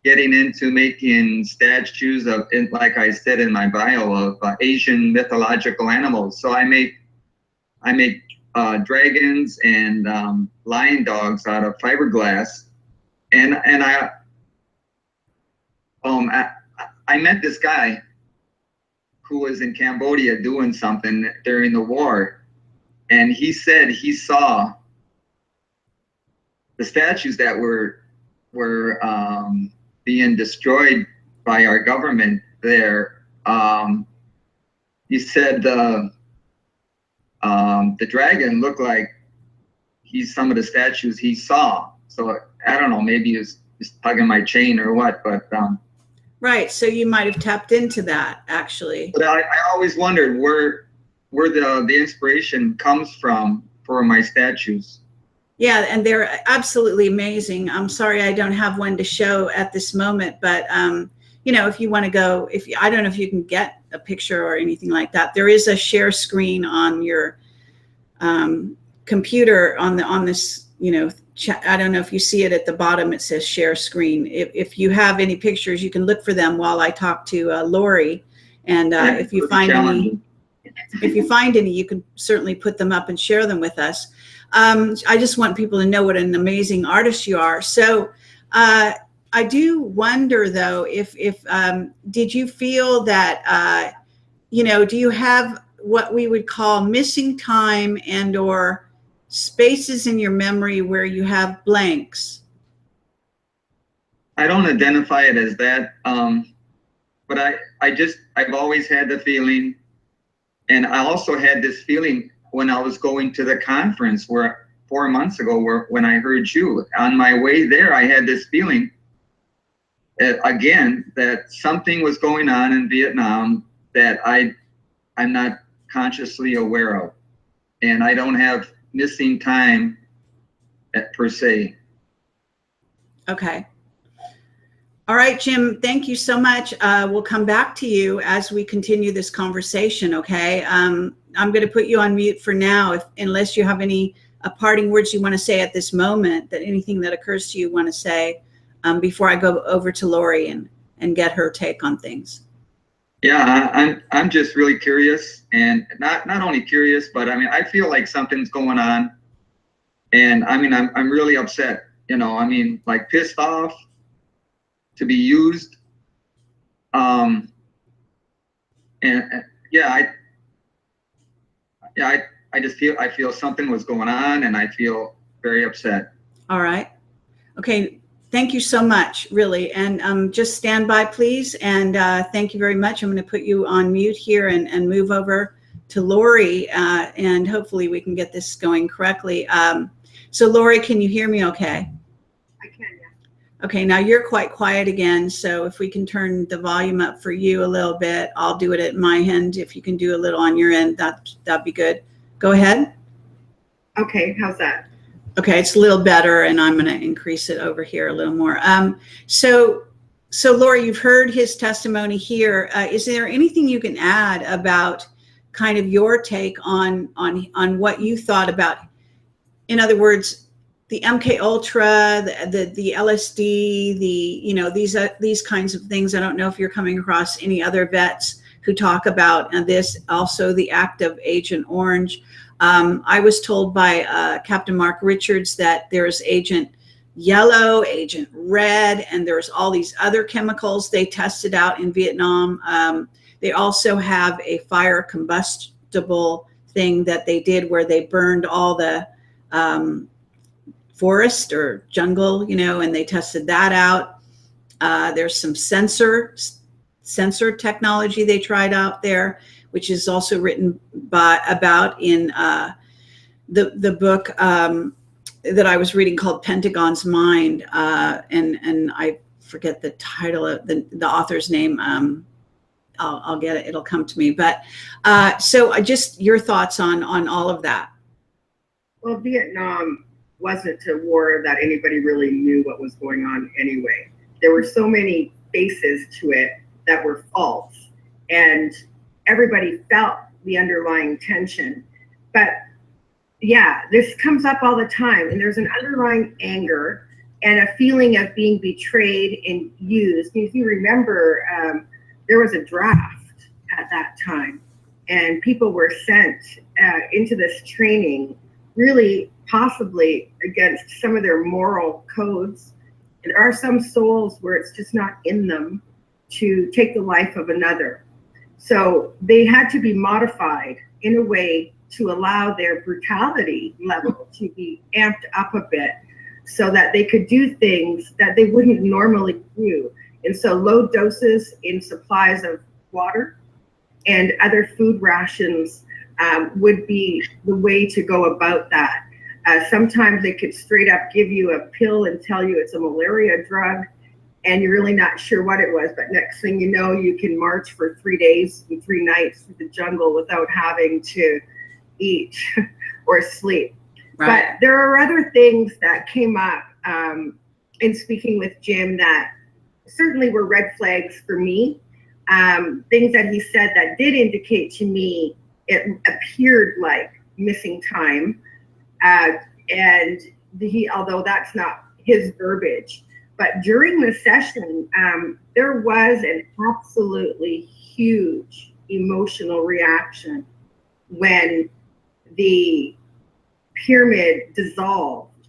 getting into making statues of, like I said in my bio, of Asian mythological animals. So I make dragons and lion dogs out of fiberglass, and I met this guy who was in Cambodia doing something during the war, and he said he saw the statues that were being destroyed by our government there. He said the dragon looked like some of the statues he saw. So I don't know, maybe he was just tugging my chain or what, but right. So you might have tapped into that, actually. But I always wondered where the inspiration comes from for my statues. Yeah, and they're absolutely amazing. I'm sorry I don't have one to show at this moment, but you know, if you want to go, I don't know if you can get a picture or anything like that. There is a share screen on your computer on this, you know, I don't know if you see it at the bottom. It says share screen. If you have any pictures, you can look for them while I talk to Laurie. And if you find any, you can certainly put them up and share them with us. I just want people to know what an amazing artist you are. So I do wonder, though, if did you feel that, you know, do you have what we would call missing time and or spaces in your memory where you have blanks? I don't identify it as that, but I've always had the feeling, and I also had this feeling when I was going to the conference 4 months ago, when I heard you. On my way there, I had this feeling, again, that something was going on in Vietnam that I'm not consciously aware of, and I don't have missing time per se. Okay. All right, Jim, thank you so much. We'll come back to you as we continue this conversation, okay? I'm going to put you on mute for now, unless you have any parting words you want to say at this moment, that anything that occurs to you want to say before I go over to Laurie and get her take on things. Yeah, I'm just really curious, and not only curious, but I mean, I feel like something's going on, and I mean, I'm really upset, you know, I mean, like pissed off to be used. And yeah, I just feel something was going on, and I feel very upset. All right. Okay. Thank you so much, really. And just stand by, please. And thank you very much. I'm going to put you on mute here and move over to Laurie, and hopefully we can get this going correctly. So Laurie, can you hear me okay? I can, yeah. Okay, now you're quite quiet again. So if we can turn the volume up for you a little bit, I'll do it at my end. If you can do a little on your end, that'd be good. Go ahead. Okay, how's that? Okay, it's a little better, and I'm going to increase it over here a little more. So Laurie, you've heard his testimony here. Is there anything you can add about kind of your take on what you thought about, in other words, the MK Ultra, the LSD, these kinds of things? I don't know if you're coming across any other vets who talk about this. Also, the active Agent Orange. I was told by Captain Mark Richards that there's Agent Yellow, Agent Red, and there's all these other chemicals they tested out in Vietnam. They also have a fire combustible thing that they did where they burned all the forest or jungle, and they tested that out. There's some sensor technology they tried out there, which is also written about in the book that I was reading called Pentagon's Mind, and I forget the title of the author's name. I'll get it; it'll come to me. But so, just your thoughts on all of that. Well, Vietnam wasn't a war that anybody really knew what was going on anyway. There were so many faces to it that were false, and everybody felt the underlying tension. But yeah, this comes up all the time, and there's an underlying anger and a feeling of being betrayed and used. If you remember, there was a draft at that time, and people were sent into this training really possibly against some of their moral codes. There are some souls where it's just not in them to take the life of another. So they had to be modified in a way to allow their brutality level to be amped up a bit so that they could do things that they wouldn't normally do. And so low doses in supplies of water and other food rations would be the way to go about that. Sometimes they could straight up give you a pill and tell you it's a malaria drug, and you're really not sure what it was, but next thing you know, you can march for 3 days and 3 nights through the jungle without having to eat or sleep. Right. But there are other things that came up in speaking with Jim that certainly were red flags for me. Things that he said that did indicate to me it appeared like missing time. And although that's not his verbiage, but during the session, there was an absolutely huge emotional reaction when the pyramid dissolved.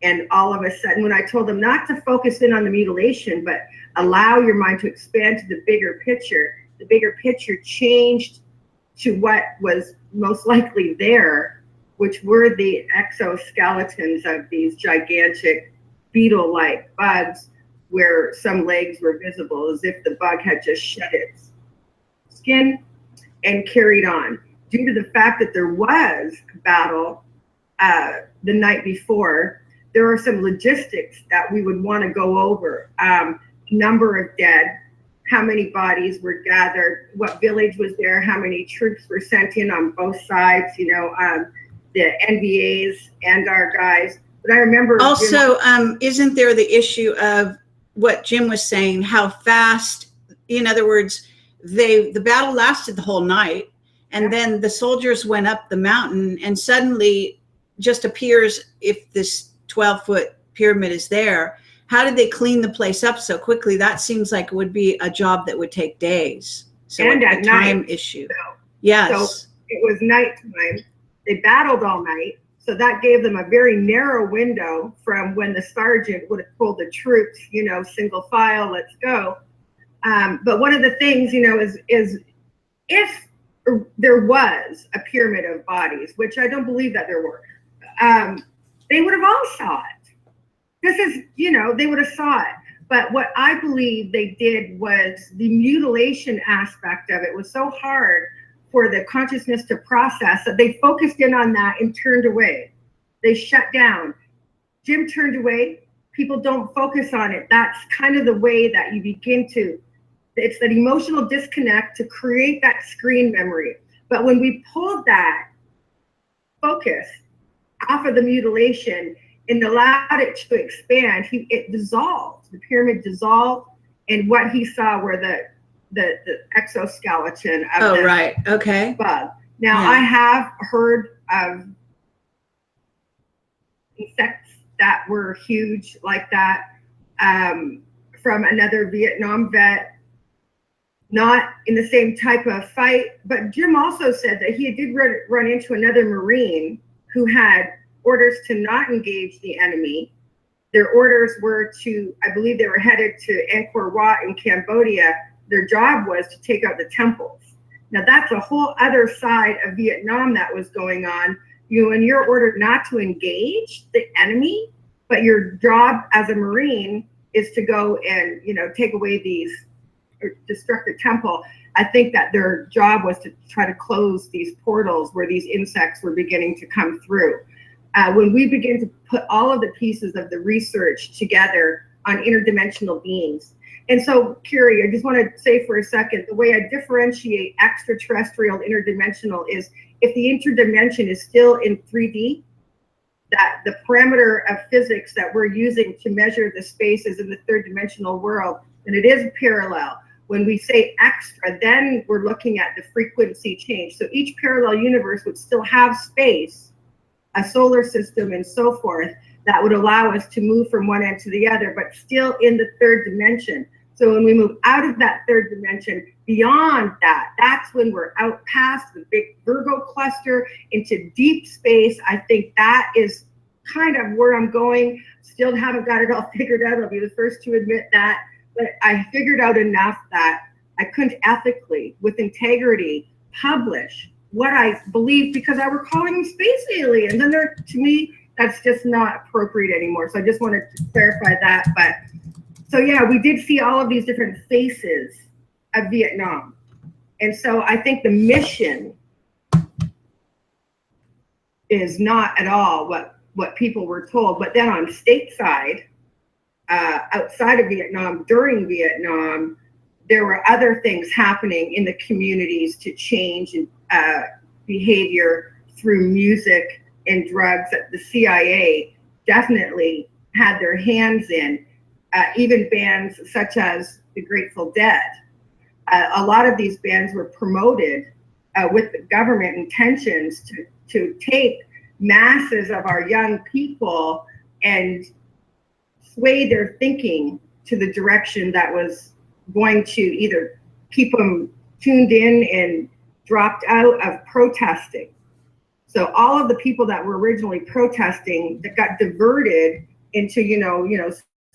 And all of a sudden, when I told them not to focus in on the mutilation, but allow your mind to expand to the bigger picture changed to what was most likely there, which were the exoskeletons of these gigantic beetle-like bugs where some legs were visible as if the bug had just shed its skin and carried on. Due to the fact that there was a battle the night before, there are some logistics that we would want to go over. Number of dead, how many bodies were gathered, what village was there, how many troops were sent in on both sides, the NVAs and our guys. But I remember also, isn't there the issue of what Jim was saying, how fast, in other words, the battle lasted the whole night, and then the soldiers went up the mountain, and suddenly just appears, if this 12-foot pyramid is there, how did they clean the place up so quickly? That seems like it would be a job that would take days. So and a at time night issue. so, Yes. So it was nighttime. They battled all night. So that gave them a very narrow window from when the sergeant would have pulled the troops, you know, single file, let's go. But one of the things, you know, is if there was a pyramid of bodies, which I don't believe that there were, they would have all saw it. This is, you know, they would have saw it. But what I believe they did was the mutilation aspect of it was so hard for the consciousness to process that they focused in on that and turned away. They shut down. Jim turned away. People don't focus on it. That's kind of the way that you begin to, it's that emotional disconnect to create that screen memory. But when we pulled that focus off of the mutilation and allowed it to expand, it dissolved. The pyramid dissolved, and what he saw were the exoskeleton of Okay. bug. Now, I have heard of insects that were huge like that from another Vietnam vet, not in the same type of fight, but Jim also said that he did run into another Marine who had orders to not engage the enemy. Their orders were to, I believe they were headed to Angkor Wat in Cambodia. Their job was to take out the temples. Now that's a whole other side of Vietnam that was going on. You know, and you're ordered not to engage the enemy, but your job as a Marine is to go and, you know, take away these, or destruct the temple. I think that their job was to try to close these portals where these insects were beginning to come through. When we begin to put all of the pieces of the research together on interdimensional beings. And so, Carrie, I just want to say for a second, the way I differentiate extraterrestrial and interdimensional is if the interdimension is still in 3D, that the parameter of physics that we're using to measure the spaces in the third dimensional world, then it is parallel. When we say extra, then we're looking at the frequency change. So each parallel universe would still have space, a solar system and so forth, that would allow us to move from one end to the other, but still in the third dimension. So when we move out of that third dimension, beyond that, that's when we're out past the big Virgo cluster into deep space. I think that is kind of where I'm going. Still haven't got it all figured out. I'll be the first to admit that. But I figured out enough that I couldn't ethically, with integrity, publish what I believe because I were calling them space aliens. And they're, to me, that's just not appropriate anymore. So I just wanted to clarify that. But so yeah, we did see all of these different faces of Vietnam. And so I think the mission is not at all what people were told. But then on stateside, outside of Vietnam, during Vietnam, there were other things happening in the communities to change behavior through music and drugs that the CIA definitely had their hands in, even bands such as the Grateful Dead. A lot of these bands were promoted with the government intentions to take masses of our young people and sway their thinking to the direction that was going to either keep them tuned in and dropped out of protesting. So all of the people that were originally protesting that got diverted into, you know,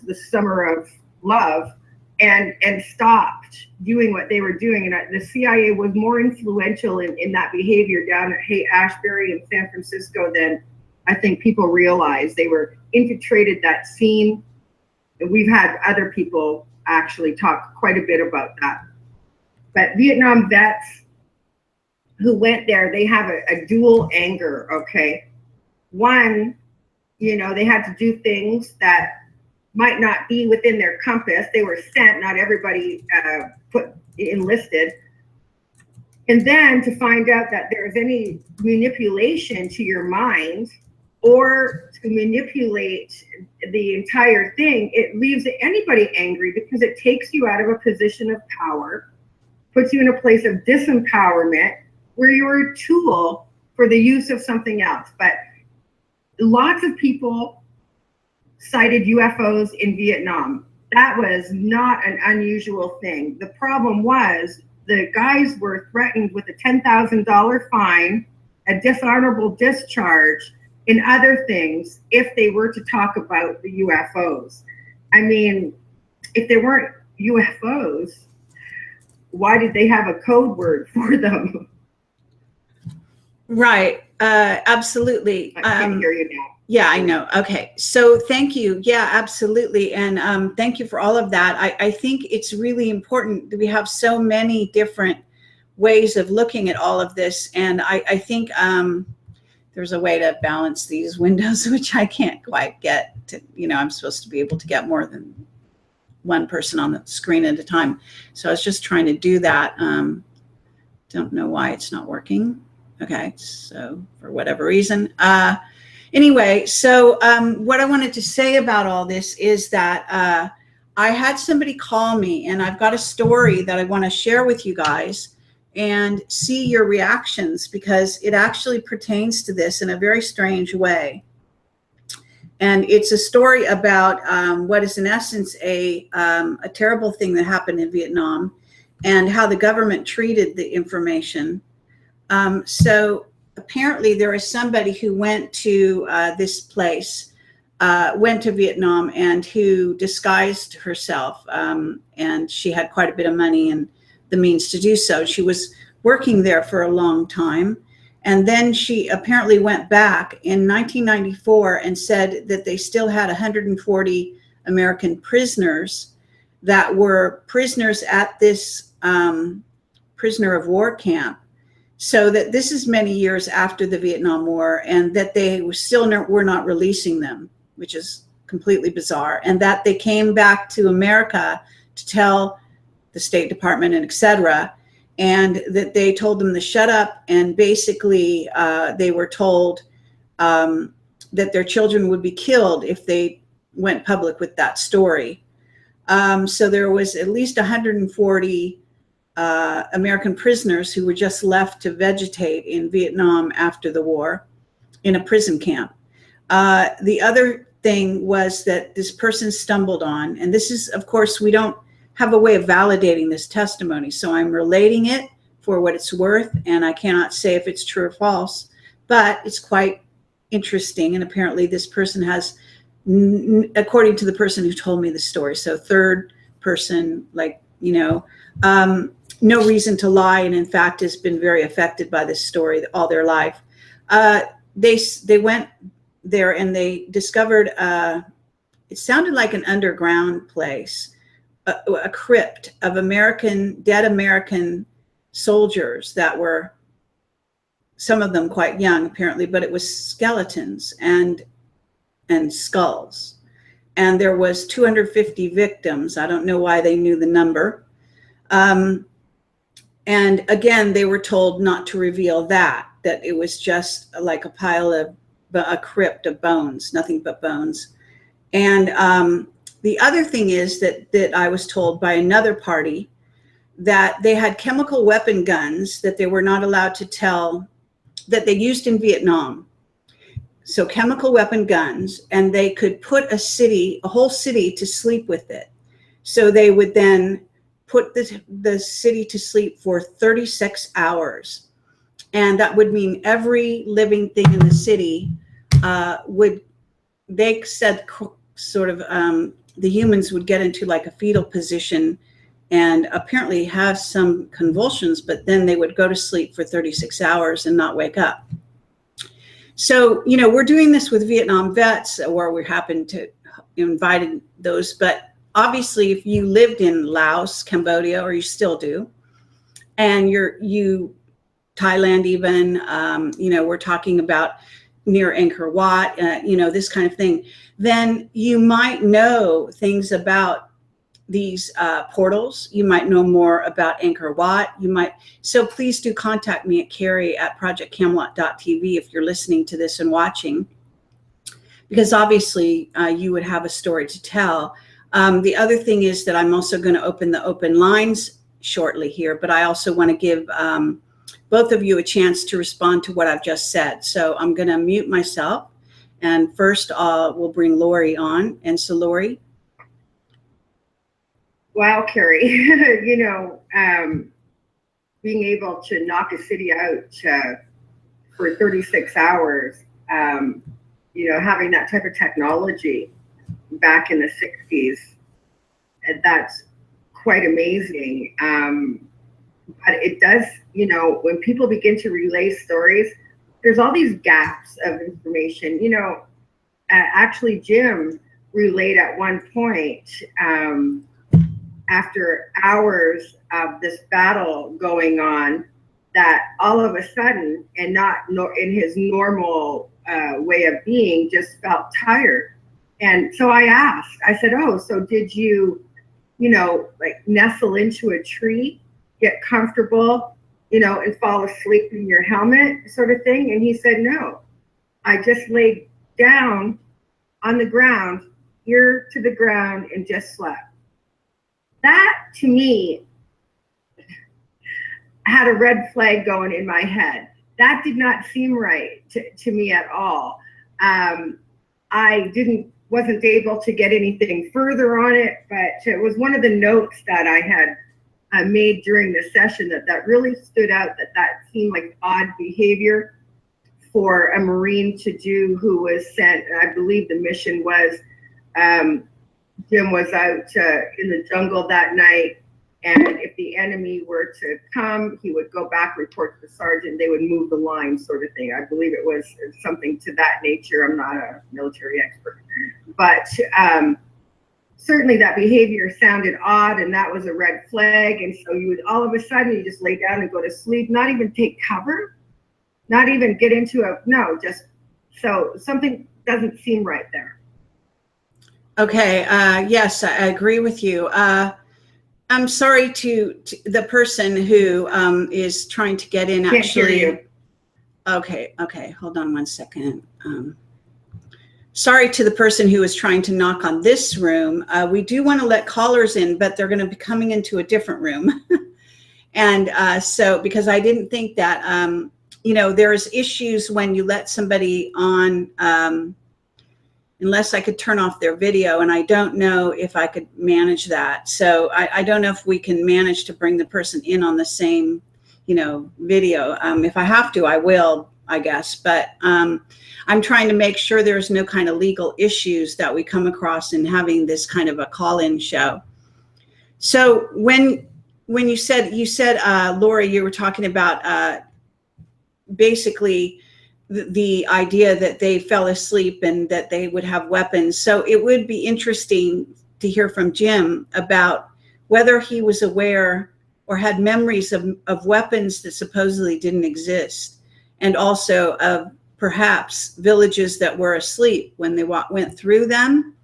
the summer of love and stopped doing what they were doing. And the CIA was more influential in that behavior down at Haight-Ashbury in San Francisco than I think people realized. They were infiltrated that scene. And we've had other people actually talk quite a bit about that. But Vietnam vets who went there, they have a dual anger, okay? One, you know, they had to do things that might not be within their compass. They were sent, not everybody enlisted. And then to find out that there's any manipulation to your mind or to manipulate the entire thing, it leaves anybody angry because it takes you out of a position of power, puts you in a place of disempowerment where you're a tool for the use of something else. But lots of people cited UFOs in Vietnam. That was not an unusual thing. The problem was the guys were threatened with a $10,000 fine, a dishonorable discharge, and other things if they were to talk about the UFOs. I mean, if they weren't UFOs, why did they have a code word for them? Right. Absolutely. I can't hear you now. Yeah, I know. Okay. So thank you. Yeah, absolutely. And thank you for all of that. I think it's really important that we have so many different ways of looking at all of this. And I think there's a way to balance these windows, which I can't quite get to. You know, I'm supposed to be able to get more than one person on the screen at a time. So I was just trying to do that. Don't know why it's not working. Okay. So for whatever reason. Anyway, so what I wanted to say about all this is that I had somebody call me, and I've got a story that I want to share with you guys and see your reactions, because it actually pertains to this in a very strange way. And it's a story about what is in essence a terrible thing that happened in Vietnam and how the government treated the information. So apparently there is somebody who went to this place, went to Vietnam, and who disguised herself. And she had quite a bit of money and the means to do so. She was working there for a long time. And then she apparently went back in 1994 and said that they still had 140 American prisoners that were prisoners at this prisoner of war camp. So that this is many years after the Vietnam War, and that they were still were not releasing them, which is completely bizarre. And that they came back to America to tell the State Department and et cetera, and that they told them to shut up. And basically they were told that their children would be killed if they went public with that story. So there was at least 140 American prisoners who were just left to vegetate in Vietnam after the war in a prison camp. The other thing was that this person stumbled on, and this is, of course, we don't have a way of validating this testimony, so I'm relating it for what it's worth, and I cannot say if it's true or false, but it's quite interesting. And apparently this person has, according to the person who told me the story, so third person, like, you know, no reason to lie, and in fact has been very affected by this story all their life. They went there and they discovered, it sounded like an underground place, a crypt of dead American soldiers that were, some of them quite young apparently, but it was skeletons and skulls. And there was 250 victims. I don't know why they knew the number. And again, they were told not to reveal that it was just like a pile of, a crypt of bones, nothing but bones. And the other thing is that I was told by another party that they had chemical weapon guns that they were not allowed to tell, that they used in Vietnam. So chemical weapon guns, and they could put a whole city to sleep with it. So they would then put the city to sleep for 36 hours. And that would mean every living thing in the city they said sort of, the humans would get into like a fetal position and apparently have some convulsions, but then they would go to sleep for 36 hours and not wake up. So, you know, we're doing this with Vietnam vets, or we happen to invited those, but obviously if you lived in Laos, Cambodia, or you still do, and Thailand even, you know, we're talking about near Angkor Wat, you know, this kind of thing, then you might know things about these portals. You might know more about Angkor Wat. So please do contact me at Carrie@projectcamelot.tv if you're listening to this and watching. because obviously you would have a story to tell. The other thing is that I'm also going to open the open lines shortly here, but I also want to give both of you a chance to respond to what I've just said. So I'm going to mute myself, and first we'll bring Laurie on. And so Laurie. Wow, Carrie, you know, being able to knock a city out for 36 hours, you know, having that type of technology back in the 60s, that's quite amazing. But it does, you know, when people begin to relay stories, there's all these gaps of information. You know, actually Jim relayed at one point, after hours of this battle going on, that all of a sudden, and not in his normal way of being, just felt tired. And so I asked, I said, oh, so did you, you know, like nestle into a tree, get comfortable, you know, and fall asleep in your helmet sort of thing? And he said, no, I just laid down on the ground, ear to the ground, and just slept. That, to me, had a red flag going in my head. That did not seem right to me at all. I wasn't able to get anything further on it, but it was one of the notes that I had made during the session that really stood out, that seemed like odd behavior for a Marine to do who was sent. And I believe the mission was, Jim was out in the jungle that night, and if the enemy were to come, he would go back, report to the sergeant, they would move the line, sort of thing. I believe it was something to that nature. I'm not a military expert, but certainly that behavior sounded odd, and that was a red flag. And so you would all of a sudden, you just lay down and go to sleep, not even take cover, not even get into just, so something doesn't seem right there. Okay, yes, I agree with you. I'm sorry to the person who is trying to get in, actually. Okay, hold on one second. Sorry to the person who is trying to knock on this room. We do want to let callers in, but they're going to be coming into a different room. And so, because I didn't think that, you know, there's issues when you let somebody on, unless I could turn off their video, and I don't know if I could manage that. So I don't know if we can manage to bring the person in on the same, you know, video. If I have to, I will, I guess. But I'm trying to make sure there's no kind of legal issues that we come across in having this kind of a call-in show. So when you said, Laurie, you were talking about basically the idea that they fell asleep and that they would have weapons. So it would be interesting to hear from Jim about whether he was aware or had memories of weapons that supposedly didn't exist, and also of perhaps villages that were asleep when they went through them,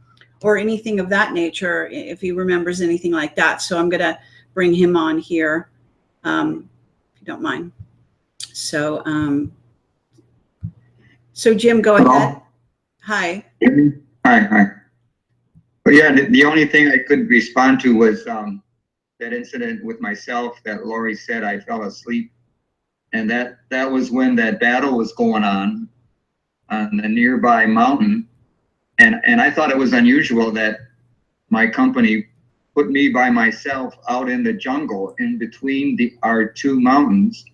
or anything of that nature, if he remembers anything like that. So I'm going to bring him on here, if you don't mind. So Jim, go ahead. Hi. Hi. But yeah, the only thing I could respond to was that incident with myself that Laurie said I fell asleep. And that was when that battle was going on the nearby mountain. And I thought it was unusual that my company put me by myself out in the jungle in between our two mountains.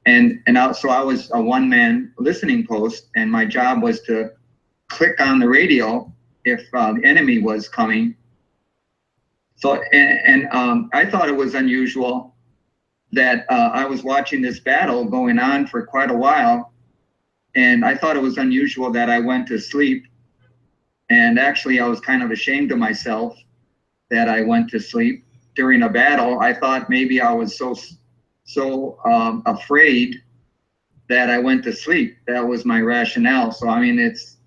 So I was a one-man listening post, and my job was to click on the radio if the enemy was coming. So, I thought it was unusual that I was watching this battle going on for quite a while, and I thought it was unusual that I went to sleep. And actually, I was kind of ashamed of myself that I went to sleep during a battle. I thought maybe I was so afraid that I went to sleep. That was my rationale. So I mean, it's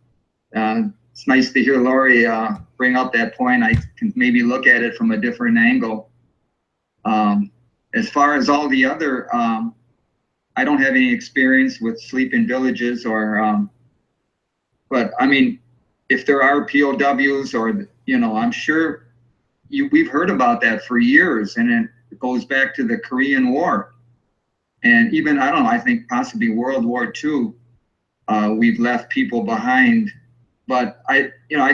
nice to hear Laurie bring up that point. I can maybe look at it from a different angle. As far as all the other, I don't have any experience with sleep in villages or, but I mean, if there are POWs or, you know, I'm sure we've heard about that for years, and it goes back to the Korean War. And even, I don't know, I think possibly World War II, we've left people behind. But I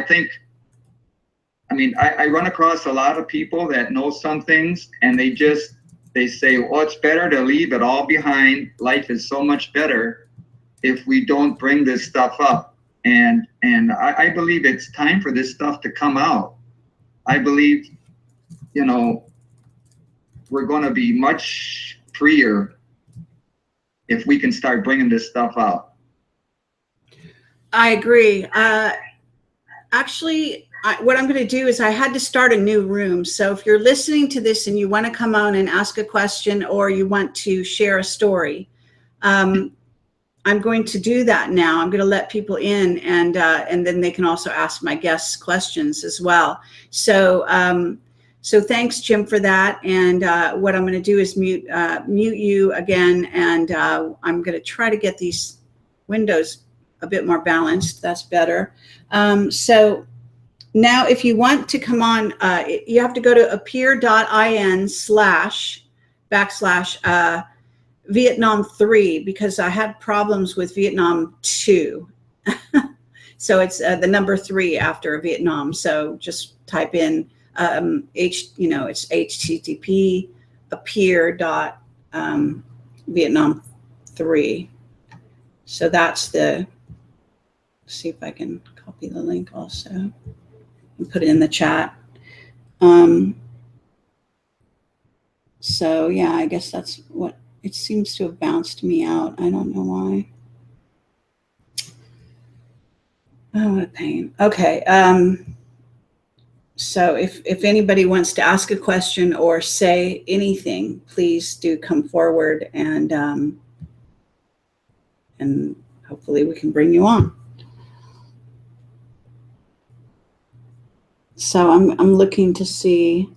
think, I mean, I run across a lot of people that know some things, and they say, well, it's better to leave it all behind. Life is so much better if we don't bring this stuff up. And I believe it's time for this stuff to come out. I believe, you know, we're going to be much freer if we can start bringing this stuff out. I agree. Actually, what I'm going to do is I had to start a new room. So if you're listening to this and you want to come on and ask a question, or you want to share a story, I'm going to do that now. I'm going to let people in, and then they can also ask my guests questions as well. So so thanks, Jim, for that. And what I'm going to do is mute you again, and I'm going to try to get these windows a bit more balanced. That's better. So now if you want to come on, you have to go to appear.in// Vietnam 3, because I had problems with Vietnam 2. So it's the number 3 after Vietnam. So just type in it's http appear.vietnam 3. So that's the, see if I can copy the link also and put it in the chat. So yeah, I guess that's what it seems to have bounced me out. I don't know why. Oh, what a pain. Okay. So if anybody wants to ask a question or say anything, please do come forward, and hopefully we can bring you on. So I'm looking to see.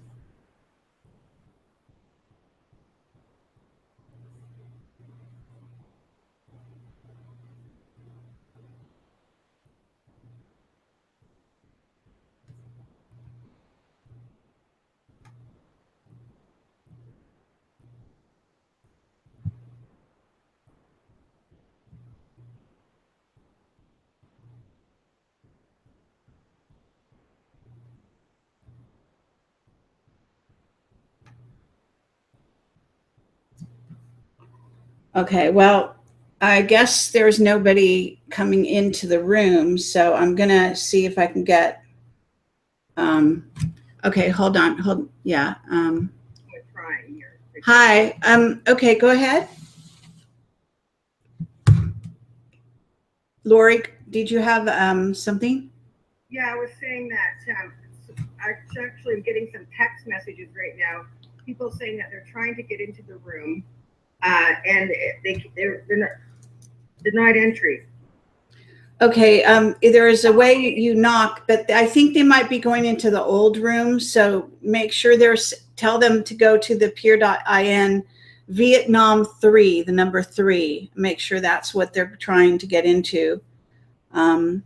Okay, well, I guess there's nobody coming into the room, so I'm gonna see if I can get. Okay, hold on, yeah. Hi. Okay, go ahead. Laurie, did you have something? Yeah, I was saying that I actually am getting some text messages right now. People saying that they're trying to get into the room, and they're not denied entry. Okay, there is a way you knock, but I think they might be going into the old room. So make sure tell them to go to the appear.in Vietnam 3, the number 3. Make sure that's what they're trying to get into. And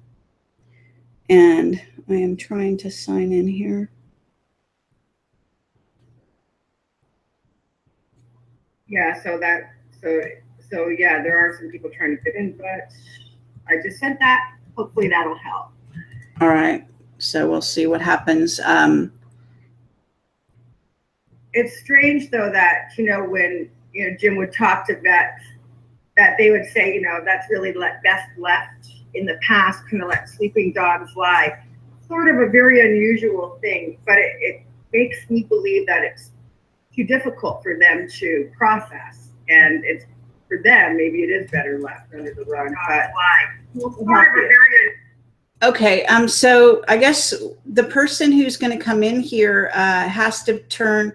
I am trying to sign in here. Yeah, so yeah, there are some people trying to fit in, but I just said that. Hopefully that'll help. All right. So we'll see what happens. It's strange though that, when, Jim would talk to vets, that they would say, that's really best left in the past, kind of let sleeping dogs lie. Sort of a very unusual thing, but it makes me believe that it's too difficult for them to process. And it's, for them, maybe it is better left under the rug, but okay, so I guess the person who's going to come in here has to turn.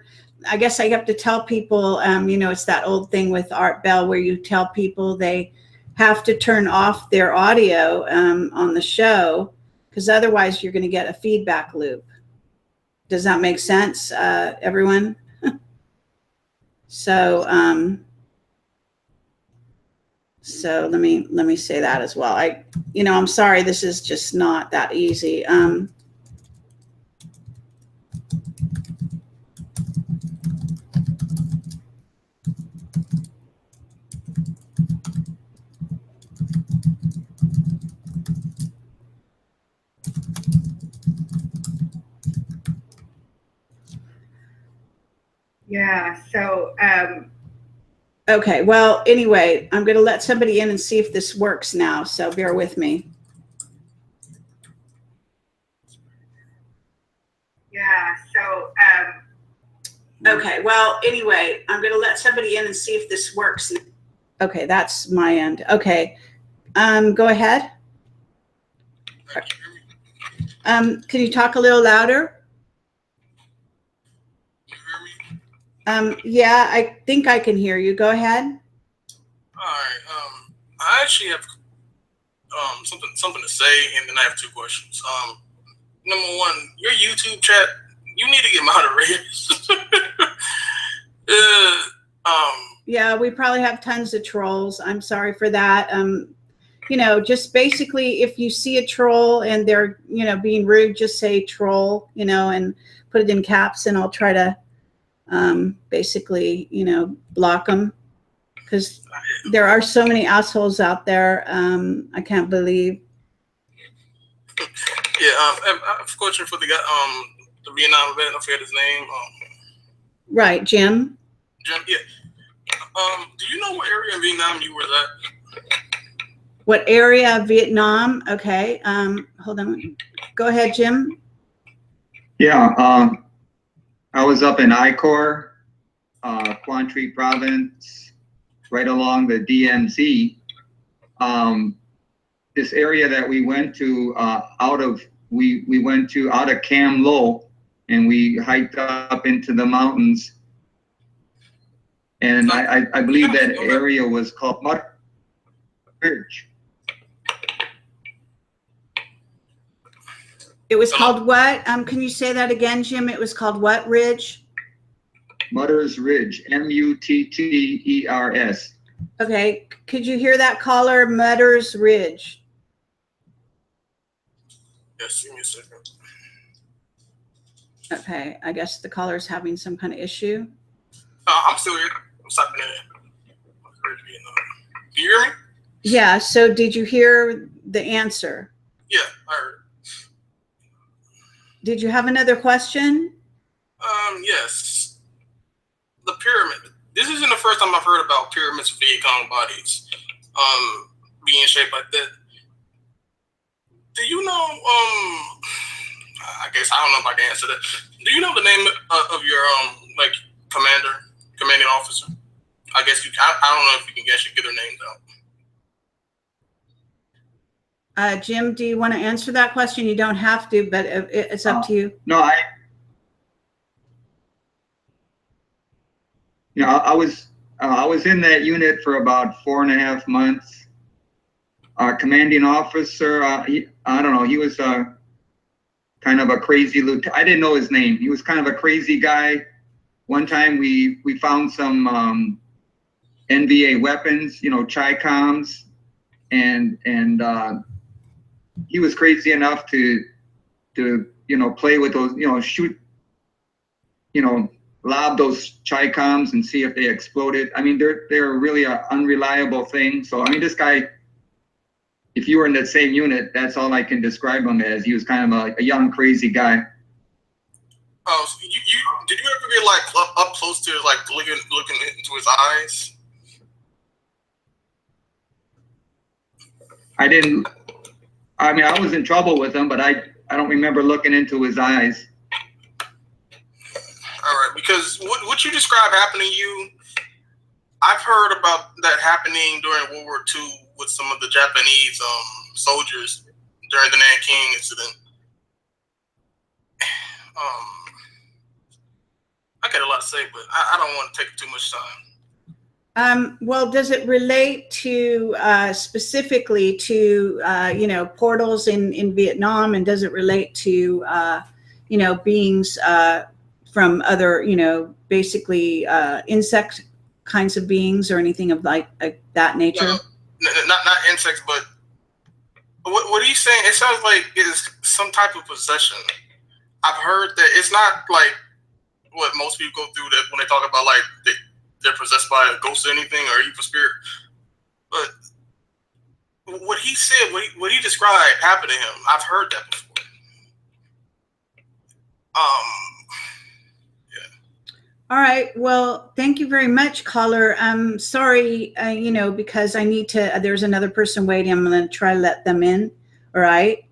I guess I have to tell people, it's that old thing with Art Bell where you tell people they have to turn off their audio on the show, because otherwise you're going to get a feedback loop. Does that make sense, everyone? So So let me say that as well. I'm sorry, this is just not that easy. Yeah, so Okay, well, anyway, I'm going to let somebody in and see if this works now, so bear with me. yeah, so Okay, well, anyway, I'm going to let somebody in and see if this works. Okay, that's my end. Okay, go ahead. Can you talk a little louder? Yeah, I think I can hear you. Go ahead. All right. I actually have something to say, and then I have two questions. Number one, your YouTube chat, you need to get moderators. Yeah, we probably have tons of trolls. I'm sorry for that. Just basically, if you see a troll and they're, being rude, just say troll, and put it in caps, and I'll try to basically, block them, because there are so many assholes out there. I can't believe. Yeah, I have a question for the guy, the Vietnam vet. I forget his name. Right, Jim. Jim, yeah. Do you know what area in Vietnam you were at? What area of Vietnam? Okay. Hold on. Go ahead, Jim. Yeah, I was up in I-Corps, Quang Tri province, right along the DMZ. This area that we went to we went to out of Cam Lo, and we hiked up into the mountains. And I believe that area was called Mud Ridge. It was called what? Can you say that again, Jim? It was called what ridge? Mutters Ridge, Mutters. Okay, could you hear that caller? Mutters Ridge. Yes, give me a second. Okay, I guess the caller's having some kind of issue. I'm still here. I'm stopping in. Do you hear me? Yeah, so did you hear the answer? Yeah, I heard. Did you have another question? Yes. The pyramid. This isn't the first time I've heard about pyramids of Viet Cong bodies being shaped like that. Do you know, I guess I don't know if I can answer that. Do you know the name of your, commanding officer? I guess I don't know if you can guess, you get their names out. Jim, do you want to answer that question? You don't have to, but it's up to you. No, I was in that unit for about 4.5 months. Our commanding officer, I don't know, he was kind of a crazy lieutenant. I didn't know his name. He was kind of a crazy guy. One time we found some NVA weapons, Chi-Coms, and he was crazy enough to play with those, shoot, lob those Chi-Coms and see if they exploded. I mean, they're really an unreliable thing. So I mean, this guy, if you were in that same unit, that's all I can describe him as. He was kind of a young, crazy guy. Oh, so did you ever get up close to looking into his eyes? I didn't. I mean, I was in trouble with him, but I don't remember looking into his eyes. All right, because what you described happening to you, I've heard about that happening during World War II with some of the Japanese soldiers during the Nanking incident. I got a lot to say, but I don't want to take too much time. Well, does it relate to specifically to portals in Vietnam, and does it relate to beings from other basically insect kinds of beings or anything of that nature? not insects, but what he's saying, it sounds like it's some type of possession. I've heard that it's not like what most people go through that when they talk about like they're possessed by a ghost or anything or evil spirit. But what he said, what he described happened to him. I've heard that before. All right. Well, thank you very much, caller. I'm sorry, because I need to, there's another person waiting. I'm going to try to let them in. All right.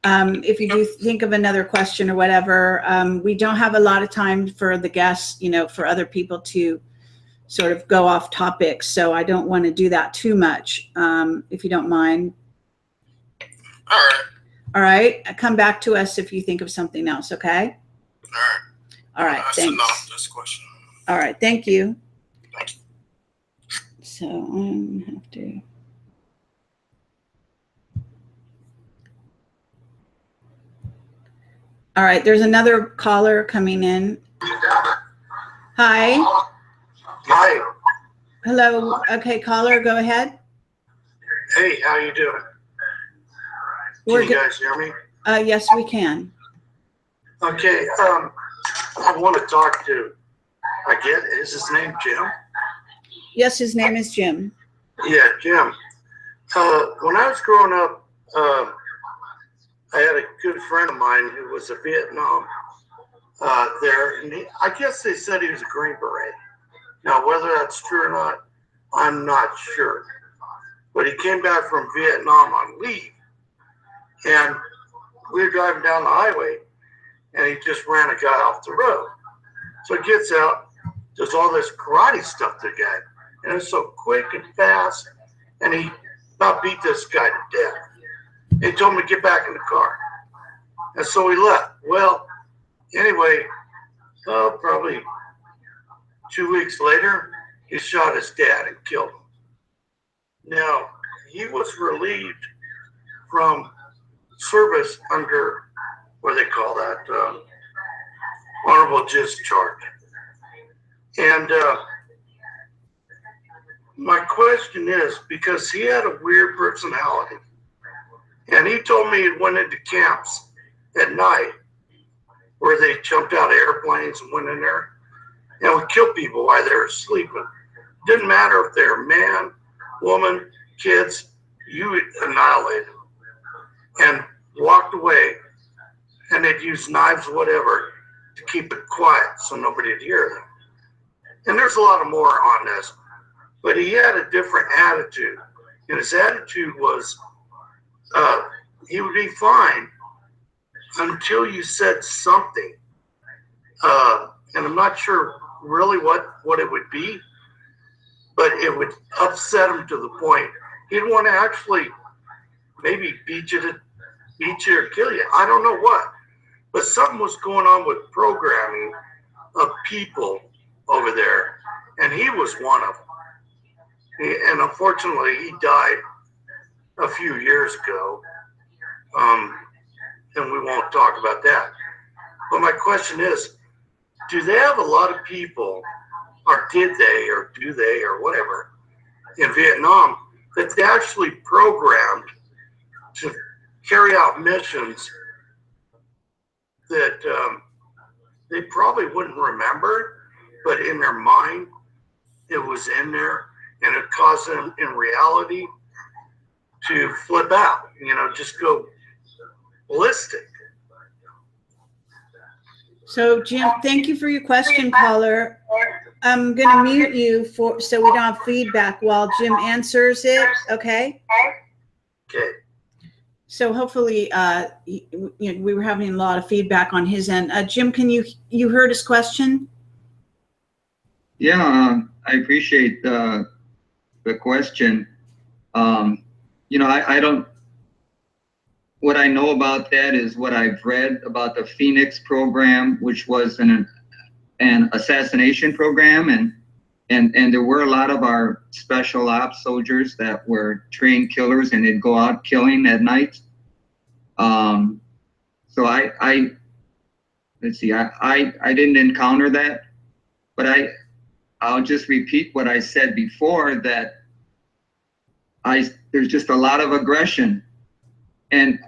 If you do think of another question or whatever, we don't have a lot of time for the guests, for other people to sort of go off topic. So I don't want to do that too much, if you don't mind. All right. All right. Come back to us if you think of something else. Okay. All right. All right. Thanks. That's a question. All right. Thank you. Thank you. So I'm gonna have to. All right. There's another caller coming in. Hi. Hi. Hello. Okay, caller, go ahead. Hey, how you doing? Can you guys hear me? Yes, we can. Okay. I want to talk to. Is his name Jim? Yes, his name is Jim. Yeah, Jim. When I was growing up, I had a good friend of mine who was a Vietnam there, and I guess they said he was a Green Beret. Now, whether that's true or not, I'm not sure. But he came back from Vietnam on leave, and we were driving down the highway, and he just ran a guy off the road. So he gets out, does all this karate stuff to the guy, and it was so quick and fast, and he about beat this guy to death. He told him to get back in the car, and so he left. Well, anyway, probably 2 weeks later, he shot his dad and killed him. Now, he was relieved from service under, what do they call that, honorable discharge. And my question is, because he had a weird personality, and he told me he went into camps at night where they jumped out of airplanes and went in there and would kill people while they were sleeping. Didn't matter if they're man, woman, kids, you would annihilate them. And walked away, and they'd use knives, whatever, to keep it quiet so nobody'd hear them. And there's a lot more on this, but he had a different attitude. And his attitude was he would be fine until you said something. And I'm not sure really what it would be, but it would upset him to the point he'd want to actually maybe beat you or kill you. I don't know what, but something was going on with programming of people over there, and he was one of them. And unfortunately, he died a few years ago, and we won't talk about that. But my question is, do they have a lot of people, or did they, or do they, or whatever, in Vietnam that they actually programmed to carry out missions that they probably wouldn't remember, but in their mind, it was in there, and it caused them in reality to flip out, just go ballistic. So, Jim, thank you for your question, caller. I'm going to mute you so we don't have feedback while Jim answers it, okay? Okay. So hopefully, we were having a lot of feedback on his end. Jim, you heard his question? Yeah, I appreciate the question. I don't. What I know about that is what I've read about the Phoenix program, which was an assassination program, and there were a lot of our special ops soldiers that were trained killers, and they'd go out killing at night. So let's see, I didn't encounter that, but I'll just repeat what I said before, that there's just a lot of aggression, and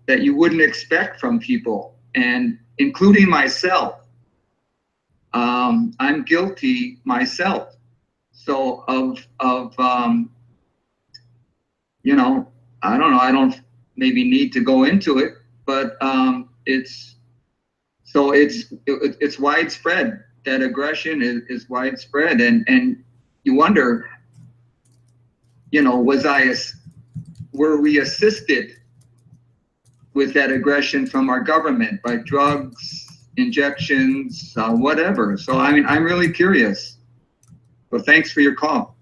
that you wouldn't expect from people, and including myself. I'm guilty myself. So you know, I don't know, I don't maybe need to go into it, but it's widespread. That aggression is widespread, and you wonder, you know, were we assisted with that aggression from our government by drugs, injections, whatever? So I mean, I'm really curious. Well, thanks for your call.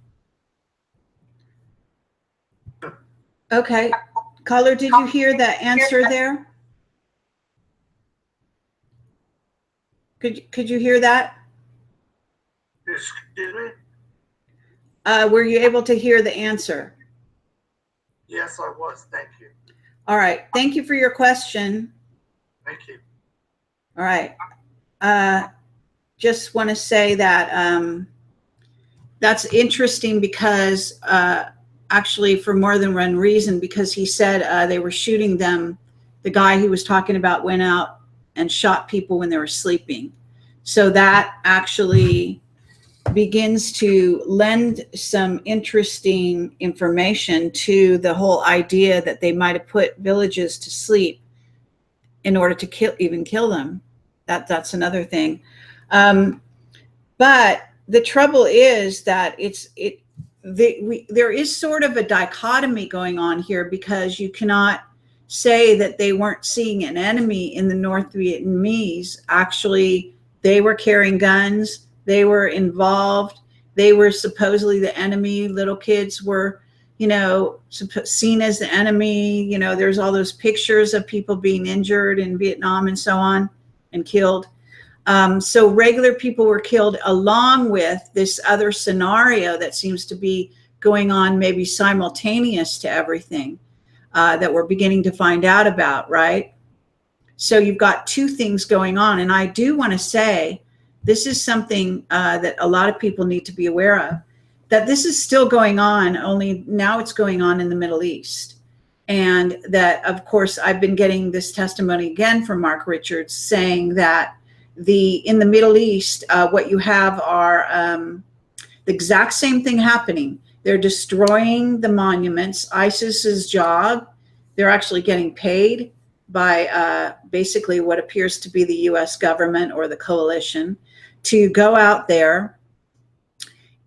Okay, caller, did you hear the answer there? Could you hear that? Excuse me? Were you able to hear the answer? Yes, I was. Thank you. All right. Thank you for your question. Thank you. All right. Just want to say that that's interesting because actually for more than one reason, because he said they were shooting them. The guy he was talking about went out and shot people when they were sleeping. So that actually begins to lend some interesting information to the whole idea that they might have put villages to sleep in order to kill them. That's another thing. But the trouble is that there is sort of a dichotomy going on here, because you cannot say that they weren't seeing an enemy in the North Vietnamese. Actually, they were carrying guns. They were involved. They were supposedly the enemy. Little kids were, you know, seen as the enemy. You know, there's all those pictures of people being injured in Vietnam and so on and killed. So regular people were killed along with this other scenario that seems to be going on, maybe simultaneous to everything that we're beginning to find out about, right? So you've got two things going on. And I do want to say, this is something that a lot of people need to be aware of, that this is still going on, only now it's going on in the Middle East. And that, of course, I've been getting this testimony again from Mark Richards saying that in the Middle East, what you have are the exact same thing happening. They're destroying the monuments. ISIS's job, they're actually getting paid by basically what appears to be the U.S. government or the coalition to go out there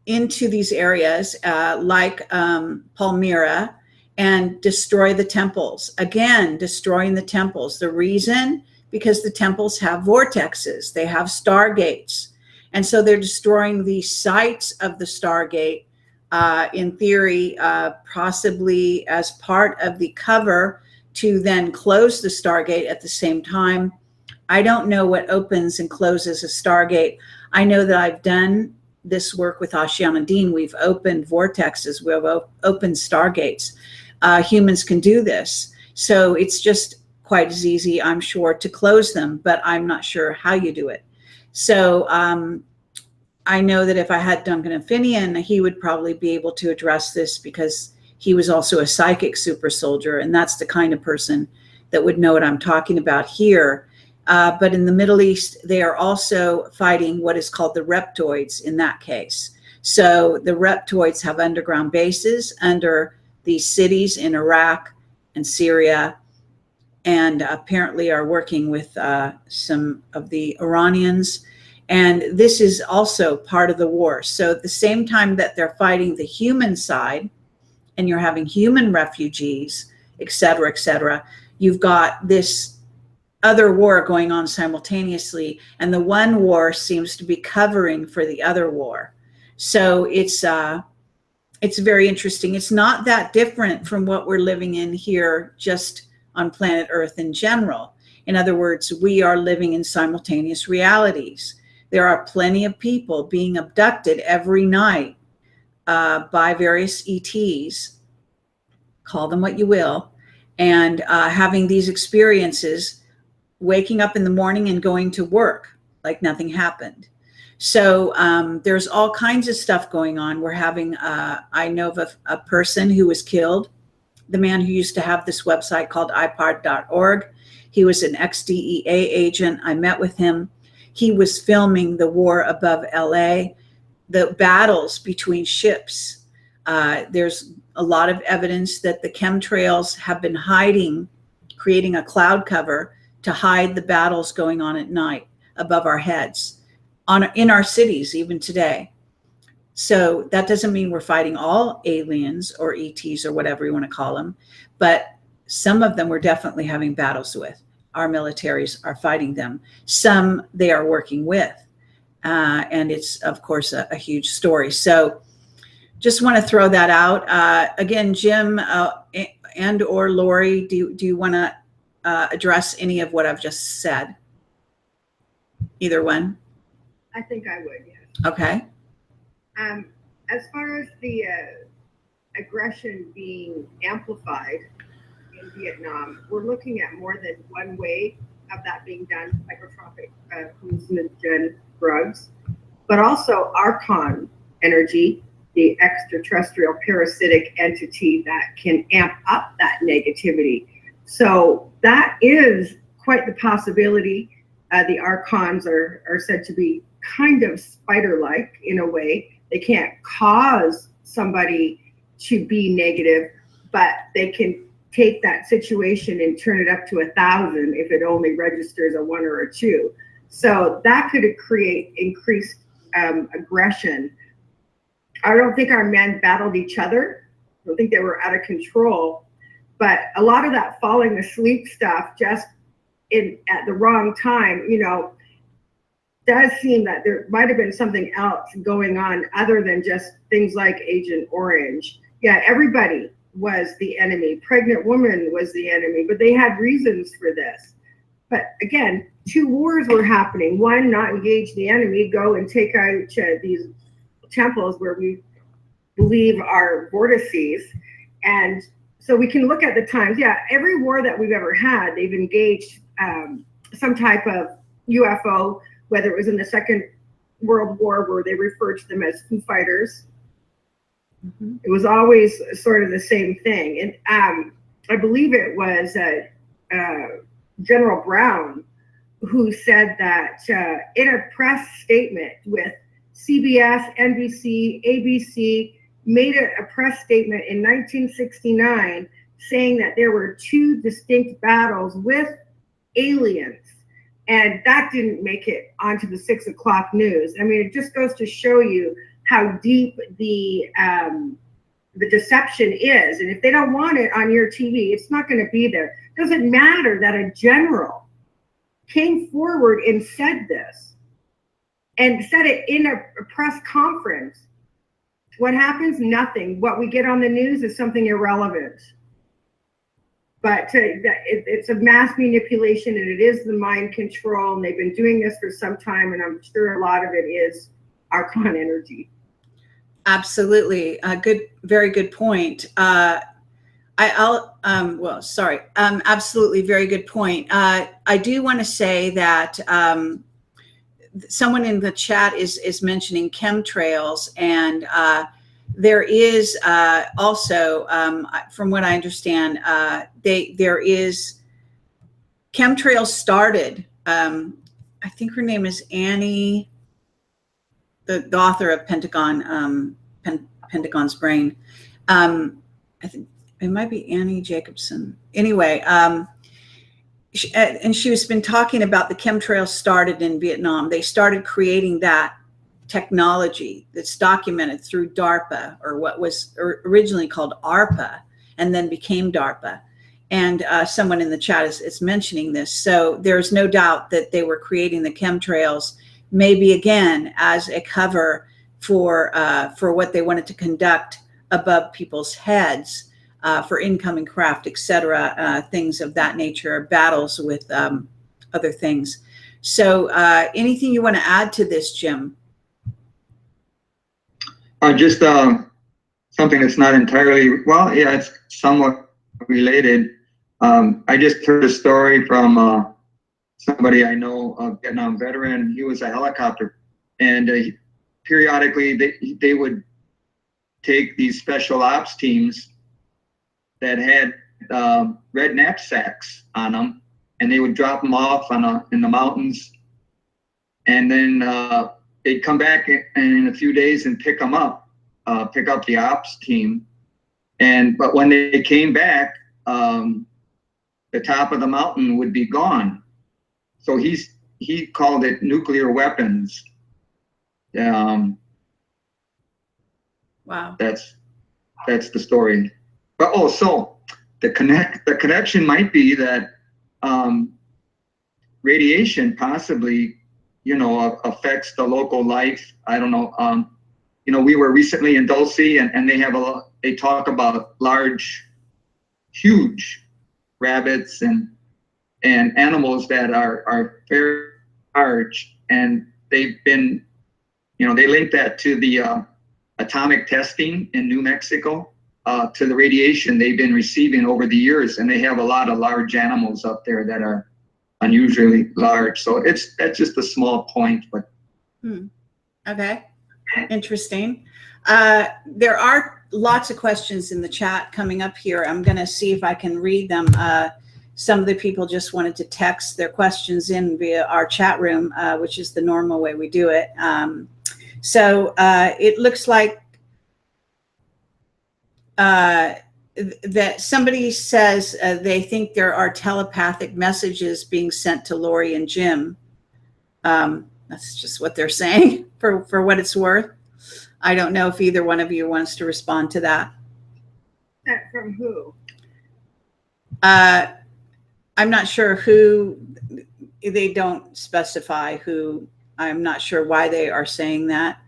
into these areas like Palmyra and destroy the temples. Again, destroying the temples. The reason, because the temples have vortexes, they have stargates. And so they're destroying the sites of the stargate, in theory, possibly as part of the cover to then close the stargate at the same time. I don't know what opens and closes a stargate. I know that I've done this work with Ashiana Dean. We've opened vortexes, we've opened stargates. Humans can do this. So it's just quite as easy, I'm sure, to close them, but I'm not sure how you do it. So I know that if I had Duncan Afinian, he would probably be able to address this, because he was also a psychic super soldier, and that's the kind of person that would know what I'm talking about here. But in the Middle East, they are also fighting what is called the reptoids in that case. So the reptoids have underground bases under these cities in Iraq and Syria, and apparently are working with some of the Iranians. And this is also part of the war. So at the same time that they're fighting the human side, and you're having human refugees, et cetera, you've got this other war going on simultaneously. And the one war seems to be covering for the other war. So it's very interesting. It's not that different from what we're living in here, just on planet Earth in general. In other words, we are living in simultaneous realities. There are plenty of people being abducted every night by various ETs, call them what you will, and having these experiences, waking up in the morning and going to work like nothing happened. So there's all kinds of stuff going on. We're having, I know of a person who was killed, the man who used to have this website called ipod.org. He was an ex-DEA agent. I met with him. He was filming the war above LA, the battles between ships. There's a lot of evidence that the chemtrails have been hiding, creating a cloud cover to hide the battles going on at night above our heads, in our cities even today. So that doesn't mean we're fighting all aliens or ETs or whatever you want to call them, but some of them we're definitely having battles with. Our militaries are fighting them. Some they are working with. And it's, of course, a huge story. So just want to throw that out. Again, Jim and or Laurie, do you want to address any of what I've just said? Either one? I think I would, yes. Okay. As far as the aggression being amplified in Vietnam, we're looking at more than one way of that being done, psychotropic hallucinogen drugs, but also archon energy, the extraterrestrial parasitic entity that can amp up that negativity. So that is quite the possibility. The archons are said to be kind of spider-like in a way. They can't cause somebody to be negative, but they can take that situation and turn it up to 1,000 if it only registers a 1 or a 2. So that could create increased aggression. I don't think our men battled each other. I don't think they were out of control, but a lot of that falling asleep stuff just at the wrong time, you know, does seem that there might have been something else going on other than just things like Agent Orange. Yeah, everybody was the enemy. Pregnant woman was the enemy, but they had reasons for this. But again, 2 wars were happening. One, not engage the enemy, go and take out these temples where we believe are vortices. And so we can look at the times. Yeah, every war that we've ever had, they've engaged some type of UFO, whether it was in the Second World War where they referred to them as Foo Fighters. Mm-hmm. It was always sort of the same thing. And I believe it was General Brown who said that in a press statement with CBS, NBC, ABC, made a press statement in 1969 saying that there were 2 distinct battles with aliens. And that didn't make it onto the 6 o'clock news. I mean, it just goes to show you how deep the deception is. And if they don't want it on your TV, it's not going to be there. It doesn't matter that a general came forward and said this and said it in a press conference. What happens? Nothing. What we get on the news is something irrelevant. But it's a mass manipulation, and it is the mind control, and they've been doing this for some time, and I'm sure a lot of it is archon energy. Absolutely, very good point. Absolutely, very good point. I do want to say that someone in the chat is mentioning chemtrails, and there is also, from what I understand, there is chemtrails started. I think her name is Annie, the author of Pentagon's Brain. I think it might be Annie Jacobson. Anyway, and she's been talking about the chemtrails started in Vietnam. They started creating that technology that's documented through DARPA, or what was originally called ARPA and then became DARPA. And someone in the chat is mentioning this. So there's no doubt that they were creating the chemtrails, maybe again as a cover for what they wanted to conduct above people's heads, for incoming craft, etc., things of that nature, battles with other things. So anything you want to add to this, Jim? Just something that's not entirely, well, yeah, it's somewhat related. I just heard a story from somebody I know, a Vietnam veteran. He was a helicopter and periodically they would take these special ops teams that had red knapsacks on them, and they would drop them off in the mountains, and then they'd come back in a few days and pick them up, pick up the ops team. But when they came back, the top of the mountain would be gone. So he called it nuclear weapons. Wow. That's the story. But so the connection might be that radiation possibly, affects the local life. I don't know. We were recently in Dulce, and they talk about huge rabbits and animals that are very large, and they've been, they link that to the atomic testing in New Mexico, to the radiation they've been receiving over the years, and they have a lot of large animals up there that are unusually large. So that's just a small point, but. Okay, interesting. There are lots of questions in the chat coming up here. I'm going to see if I can read them. Some of the people just wanted to text their questions in via our chat room, which is the normal way we do it. So it looks like that somebody says they think there are telepathic messages being sent to Laurie and Jim. That's just what they're saying, for what it's worth. I don't know if either one of you wants to respond to that. From who? I'm not sure who. They don't specify who. I'm not sure why they are saying that.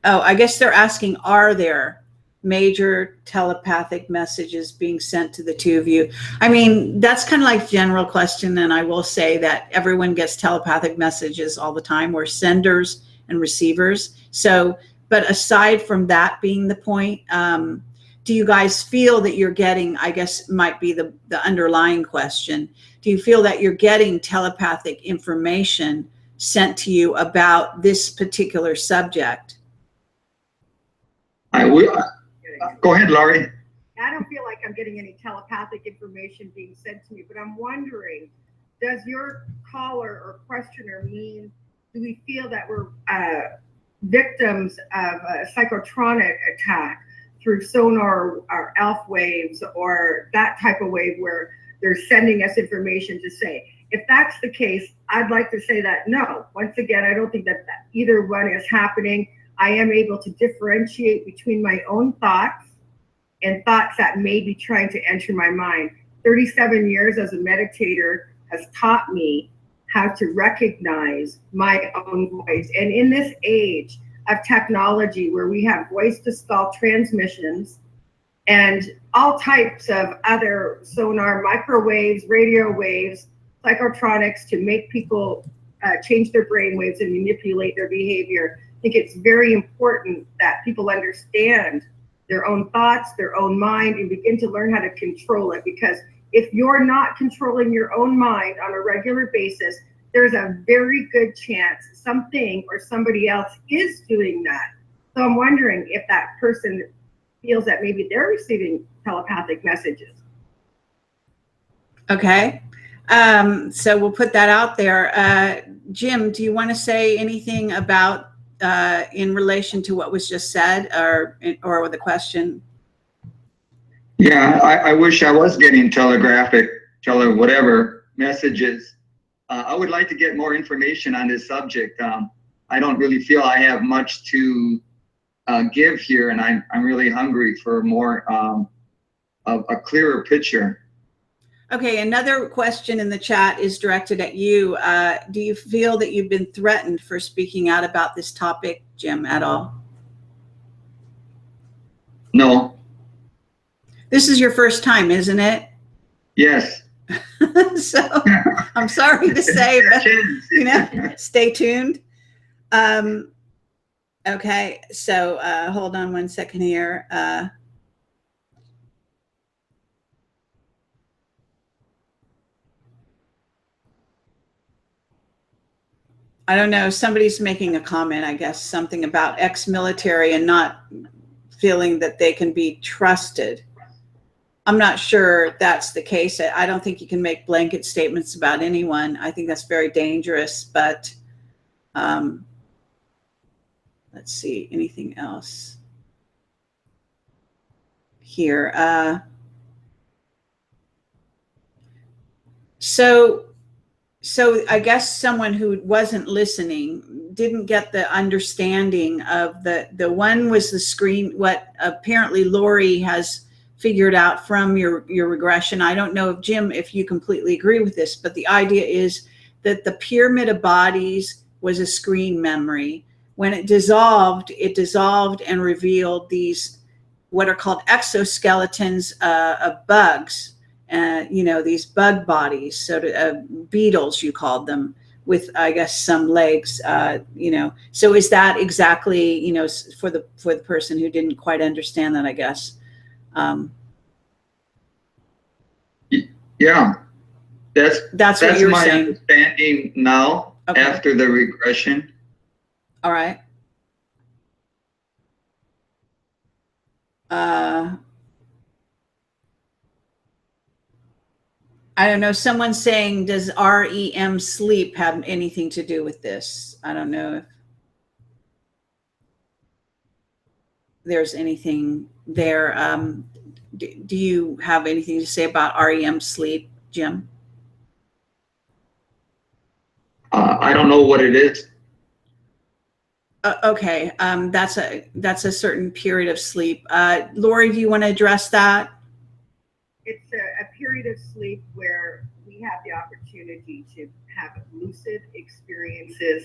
Oh, I guess they're asking, are there major telepathic messages being sent to the two of you? I mean, that's kind of like general question, and I will say that everyone gets telepathic messages all the time. We're senders and receivers. So, but aside from that being the point, do you guys feel that you're getting, I guess might be the underlying question, do you feel that you're getting telepathic information sent to you about this particular subject? Go ahead, Laurie. I don't feel like I'm getting any telepathic information being sent to me, but I'm wondering, does your caller or questioner mean, do we feel that we're victims of a psychotronic attack through sonar or ELF waves or that type of wave where they're sending us information to say? If that's the case, I'd like to say that no. Once again, I don't think that either one is happening. I am able to differentiate between my own thoughts and thoughts that may be trying to enter my mind. 37 years as a meditator has taught me how to recognize my own voice. And in this age of technology where we have voice-to-skull transmissions and all types of other sonar, microwaves, radio waves, psychotronics to make people change their brain waves and manipulate their behavior, I think it's very important that people understand their own thoughts, their own mind, and begin to learn how to control it. Because if you're not controlling your own mind on a regular basis, there's a very good chance something or somebody else is doing that. So I'm wondering if that person feels that maybe they're receiving telepathic messages. Okay. So we'll put that out there. Jim, do you want to say anything about in relation to what was just said, or with the question? Yeah, I wish I was getting whatever messages. I would like to get more information on this subject. I don't really feel I have much to give here, and I'm really hungry for more of a clearer picture. Okay, another question in the chat is directed at you. Do you feel that you've been threatened for speaking out about this topic, Jim, at all? No. This is your first time, isn't it? Yes. So I'm sorry to say, but stay tuned. Okay, so hold on one second here. I don't know, somebody's making a comment, I guess, something about ex-military and not feeling that they can be trusted. I'm not sure that's the case. I don't think you can make blanket statements about anyone. I think that's very dangerous, but let's see, anything else here? So I guess someone who wasn't listening didn't get the understanding of the one was the screen, what apparently Laurie has figured out from your regression. I don't know if Jim, if you completely agree with this, but the idea is that the pyramid of bodies was a screen memory. When it dissolved and revealed these, what are called exoskeletons of bugs. You know, these bug bodies, sort of beetles, you called them, with, I guess, some legs, you know. So is that exactly, you know, for the person who didn't quite understand that, I guess? Yeah, that's what you're my saying. Understanding now, okay, after the regression. All right. I don't know. Someone's saying, does REM sleep have anything to do with this? I don't know if there's anything there. Do you have anything to say about REM sleep, Jim? I don't know what it is. Okay, that's a certain period of sleep. Laurie, do you want to address that? It's a period of sleep where we have the opportunity to have lucid experiences,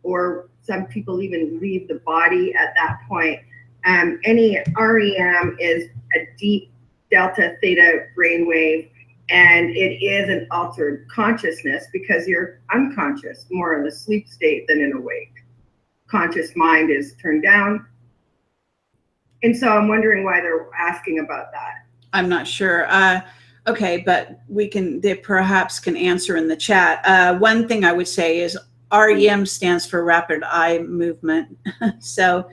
or some people even leave the body at that point. Any REM is a deep delta theta brainwave, and it is an altered consciousness because you're unconscious, more in a sleep state than in awake. Conscious mind is turned down. And so I'm wondering why they're asking about that. I'm not sure. Okay, but they perhaps can answer in the chat. One thing I would say is REM stands for rapid eye movement. So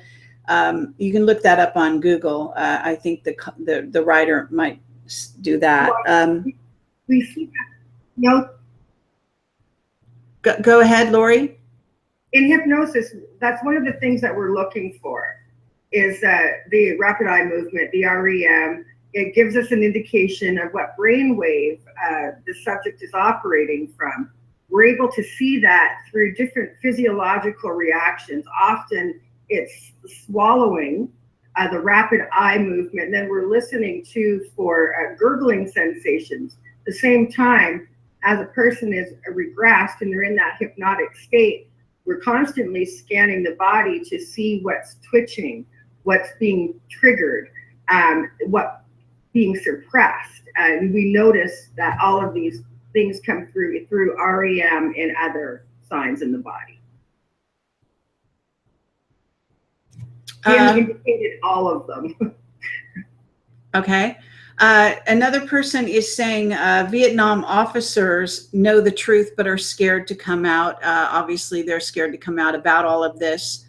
you can look that up on Google. I think the writer might do that. We see that. No. Go ahead, Laurie. In hypnosis, that's one of the things that we're looking for, is the rapid eye movement, the REM. It gives us an indication of what brainwave the subject is operating from. We're able to see that through different physiological reactions. Often it's swallowing, the rapid eye movement, and then we're listening for gurgling sensations. At the same time, as a person is regressed and they're in that hypnotic state, we're constantly scanning the body to see what's twitching, what's being triggered, what being suppressed. And we notice that all of these things come through REM and other signs in the body. Jim indicated all of them. Okay. Another person is saying Vietnam officers know the truth but are scared to come out. Obviously, they're scared to come out about all of this.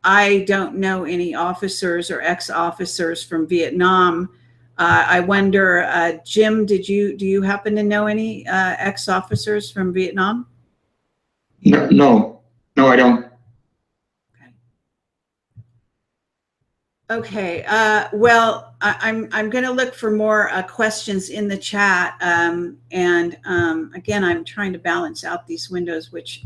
I don't know any officers or ex-officers from Vietnam. I wonder, Jim, do you happen to know any ex-officers from Vietnam? No, I don't. Okay. Well, I'm going to look for more questions in the chat. Again, I'm trying to balance out these windows, which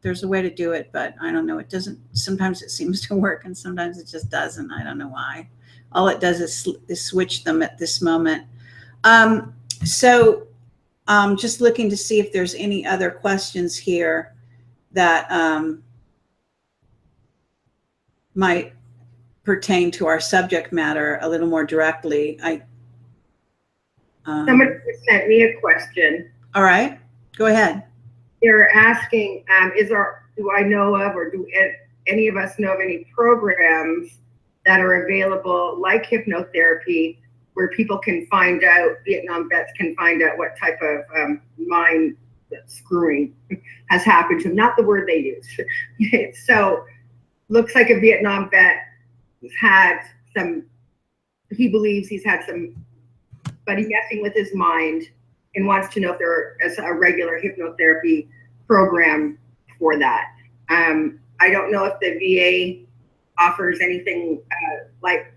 there's a way to do it, but I don't know. It doesn't. Sometimes it seems to work, and sometimes it just doesn't. I don't know why. All it does is switch them at this moment. So just looking to see if there's any other questions here that might pertain to our subject matter a little more directly. Somebody sent me a question. All right, go ahead. They're asking, do I know of, or do any of us know of any programs that are available, like hypnotherapy, where people can find out, Vietnam vets can find out what type of mind screwing has happened to him, not the word they use. So looks like a Vietnam vet has had some, he believes he's had some buddy messing with his mind and wants to know if there is a regular hypnotherapy program for that. I don't know if the VA offers anything like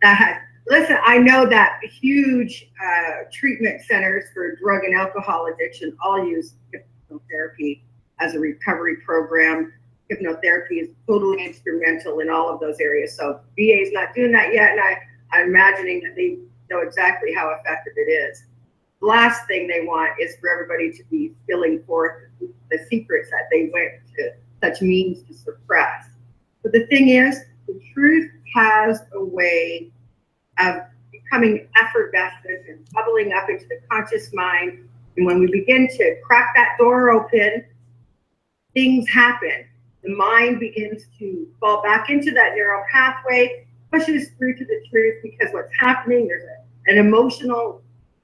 that. Listen, I know that huge treatment centers for drug and alcohol addiction all use hypnotherapy as a recovery program. Hypnotherapy is totally instrumental in all of those areas. So VA is not doing that yet, and I'm imagining that they know exactly how effective it is. The last thing they want is for everybody to be spilling forth the secrets that they went to such means to suppress. But the thing is, the truth has a way of becoming effervescent and bubbling up into the conscious mind. And when we begin to crack that door open, things happen. The mind begins to fall back into that narrow pathway, pushes through to the truth, because what's happening, there's an emotional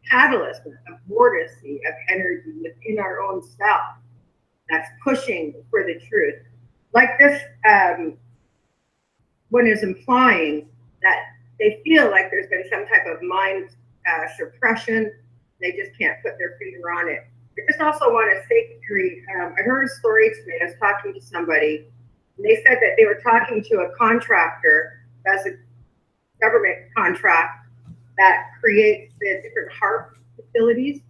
catalyst, a vortex of energy within our own self that's pushing for the truth. Like this one is implying that they feel like there's been some type of mind suppression. They just can't put their finger on it. I just also want to say, I heard a story today. I was talking to somebody, and they said that they were talking to a contractor, that's a government contract that creates the different HARP facilities.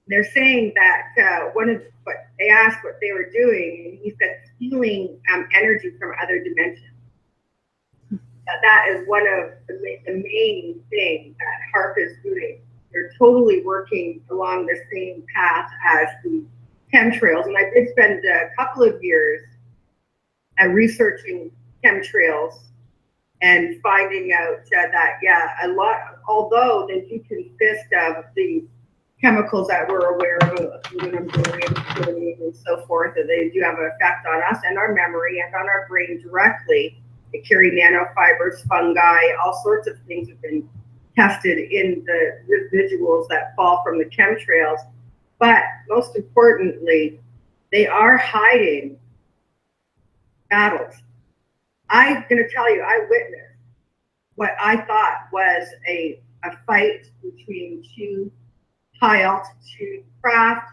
They're saying that one of what they asked what they were doing, and he said stealing energy from other dimensions. That is one of the main things that HARP is doing. They're totally working along the same path as the chemtrails. And I did spend a couple of years researching chemtrails and finding out that, yeah, a lot, although they do consist of the chemicals that we're aware of, aluminum, beryllium, and so forth, that they do have an effect on us and our memory and on our brain directly. They carry nanofibers, fungi, all sorts of things have been tested in the residuals that fall from the chemtrails. But most importantly, they are hiding battles. I'm going to tell you, I witnessed what I thought was a fight between two high altitude craft,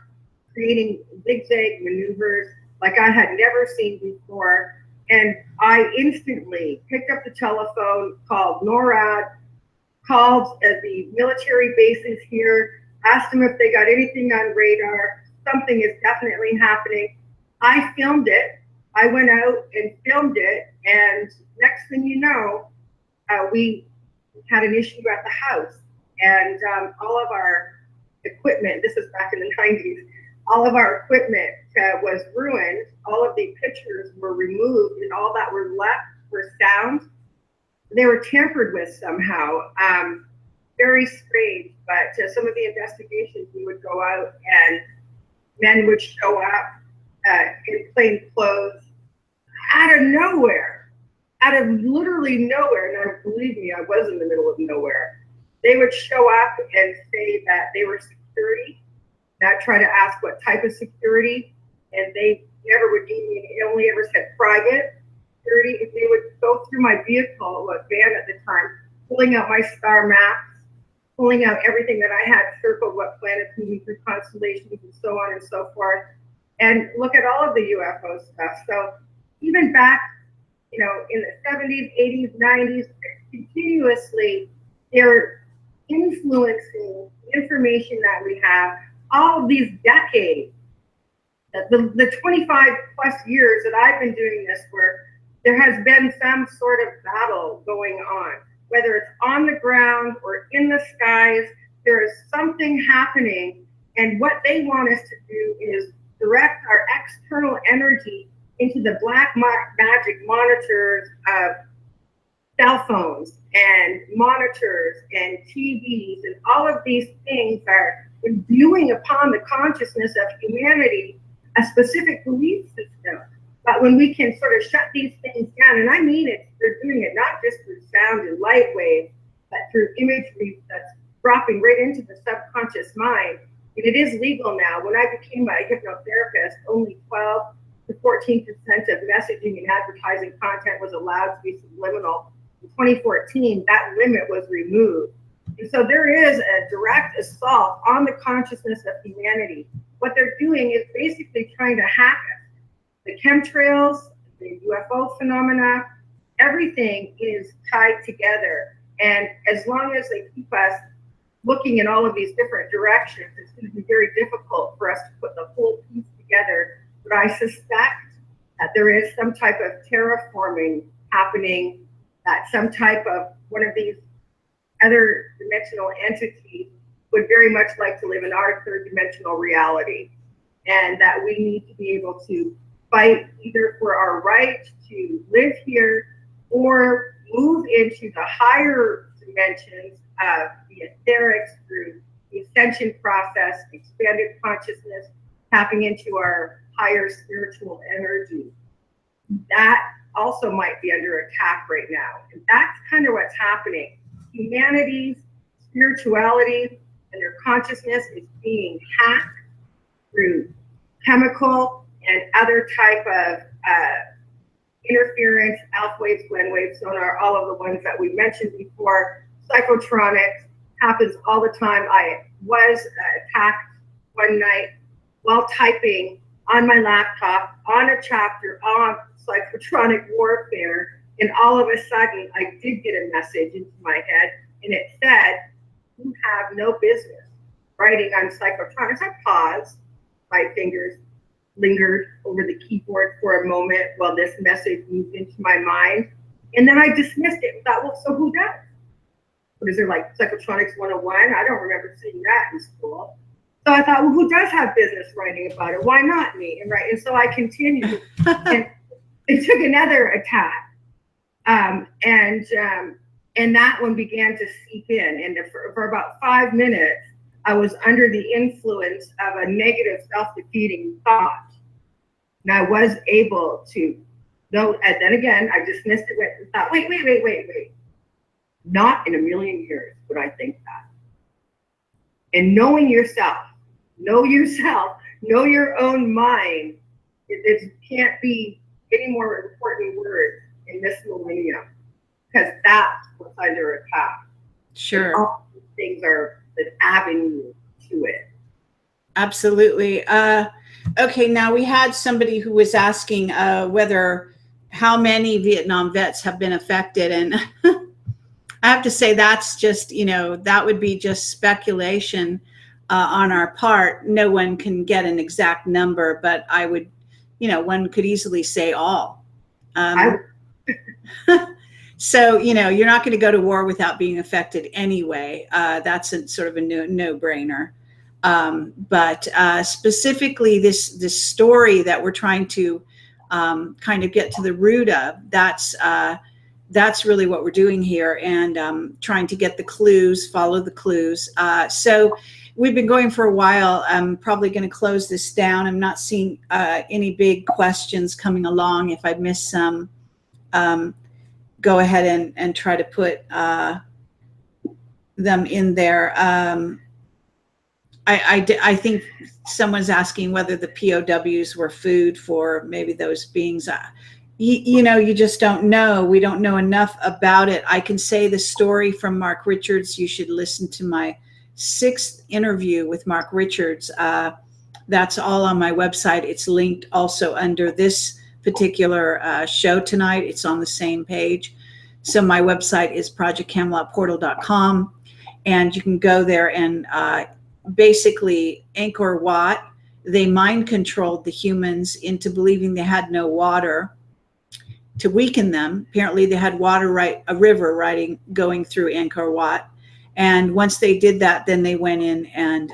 creating zigzag maneuvers like I had never seen before. And I instantly picked up the telephone, called NORAD, called the military bases here, asked them if they got anything on radar. Something is definitely happening. I filmed it. I went out and filmed it. And next thing you know, we had an issue at the house. And all of our equipment, this is back in the 90s, all of our equipment was ruined. All of the pictures were removed, and all that were left were sound. They were tampered with somehow. Very strange, but some of the investigations, we would go out and men would show up in plain clothes out of nowhere, out of literally nowhere. Now, believe me, I was in the middle of nowhere. They would show up and say that they were security. I'd try to ask what type of security, and they never would give me, they only ever said private security. If they would go through my vehicle, a van at the time, pulling out my star maps, pulling out everything that I had circled, what planets moving through constellations and so on and so forth, and look at all of the UFO stuff. So even back, you know, in the 70s, 80s, 90s, continuously, they're influencing information that we have all of these decades, the 25 plus years that I've been doing this work. There has been some sort of battle going on, whether it's on the ground or in the skies. There is something happening, and what they want us to do is direct our external energy into the black magic monitors of cell phones and monitors and TVs, and all of these things are imbuing upon the consciousness of humanity a specific belief system. But when we can sort of shut these things down, and I mean it, they're doing it not just through sound and light waves, but through imagery that's dropping right into the subconscious mind. And it is legal now. When I became a hypnotherapist, only 12 to 14% of messaging and advertising content was allowed to be subliminal. In 2014, that limit was removed. And so there is a direct assault on the consciousness of humanity. What they're doing is basically trying to hack us. The chemtrails, the UFO phenomena, everything is tied together. And as long as they keep us looking in all of these different directions, it's going to be very difficult for us to put the whole piece together. But I suspect that there is some type of terraforming happening, that some type of one of these other dimensional entities would very much like to live in our third dimensional reality. And that we need to be able to fight either for our right to live here or move into the higher dimensions of the etherics through the ascension process, expanded consciousness, tapping into our higher spiritual energy. That also might be under attack right now. And that's kind of what's happening. Humanity's spirituality and their consciousness is being hacked through chemical and other type of interference, alpha waves, Glen waves, sonar, all of the ones that we mentioned before. Psychotronics happens all the time. I was attacked one night while typing on my laptop on a chapter on psychotronic warfare, and all of a sudden I did get a message into my head, and it said, "You have no business writing on psychotronics." I paused, my fingers lingered over the keyboard for a moment while this message moved into my mind, and then I dismissed it and thought, well, so who does? What is there, like Psychotronics 101? I don't remember seeing that in school. So I thought, well, who does have business writing about it? Why not me? And so I continued, and it took another attack, and that one began to seep in, and for about 5 minutes, I was under the influence of a negative self-defeating thought. And I was able to know, and then again, I dismissed it and thought, wait. Not in a million years would I think that. And knowing yourself, know your own mind, it can't be any more important word in this millennium, because that's what's under attack. Sure. And all these things are an avenue to it. Absolutely. Okay, now we had somebody who was asking how many Vietnam vets have been affected, and I have to say that's just, that would be just speculation on our part. No one can get an exact number, but I would, one could easily say all. So, you're not going to go to war without being affected anyway. That's sort of a no-brainer. But specifically this story that we're trying to kind of get to the root of, that's really what we're doing here, and trying to get the clues, follow the clues. So we've been going for a while. I'm probably going to close this down. I'm not seeing any big questions coming along. If I miss some, go ahead and try to put them in there. I think someone's asking whether the POWs were food for maybe those beings. You just don't know. We don't know enough about it. I can say the story from Mark Richards. You should listen to my 6th interview with Mark Richards. That's all on my website. It's linked also under this particular show tonight. It's on the same page. So my website is projectcamelotportal.com, and you can go there and basically Angkor Wat, they mind controlled the humans into believing they had no water to weaken them. Apparently they had water, a river going through Angkor Wat. And once they did that, then they went in and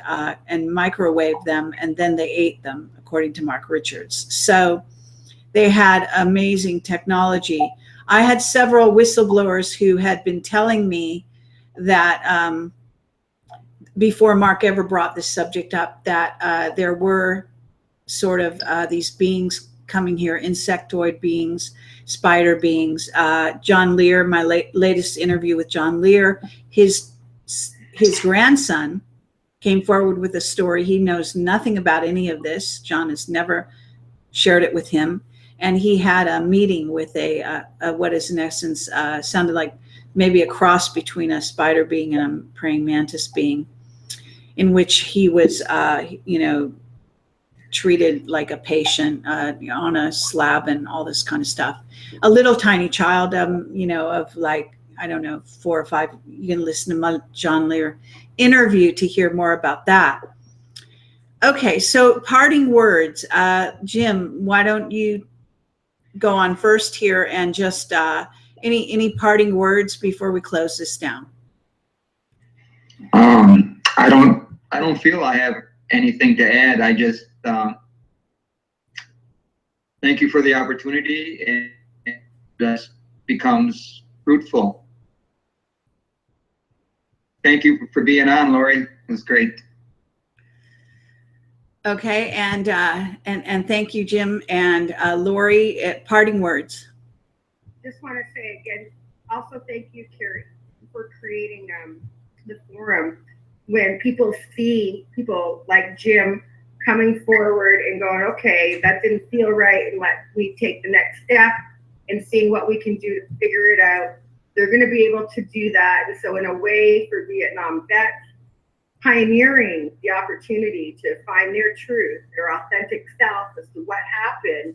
microwaved them, and then they ate them, according to Mark Richards. So they had amazing technology. I had several whistleblowers who had been telling me that before Mark ever brought this subject up, that there were sort of these beings coming here, insectoid beings, spider beings. John Lear, my latest interview with John Lear, his grandson came forward with a story. He knows nothing about any of this. John has never shared it with him. And he had a meeting with a what is in essence sounded like maybe a cross between a spider being and a praying mantis being, in which he was, treated like a patient on a slab and all this kind of stuff. A little tiny child, of like, I don't know, 4 or 5. You can listen to my John Lear interview to hear more about that. Okay, so parting words. Jim, why don't you go on first here and just any parting words before we close this down? I don't feel I have anything to add. I just thank you for the opportunity, and it just becomes fruitful. Thank you for being on, Laurie. It was great. Okay, and thank you, Jim and Laurie. Parting words. Just want to say again, also thank you, Carrie, for creating the forum. When people see people like Jim coming forward and going, okay, that didn't feel right, and let me take the next step and seeing what we can do to figure it out, they're going to be able to do that. And so in a way, for Vietnam vets, pioneering the opportunity to find their truth, their authentic self as to what happened,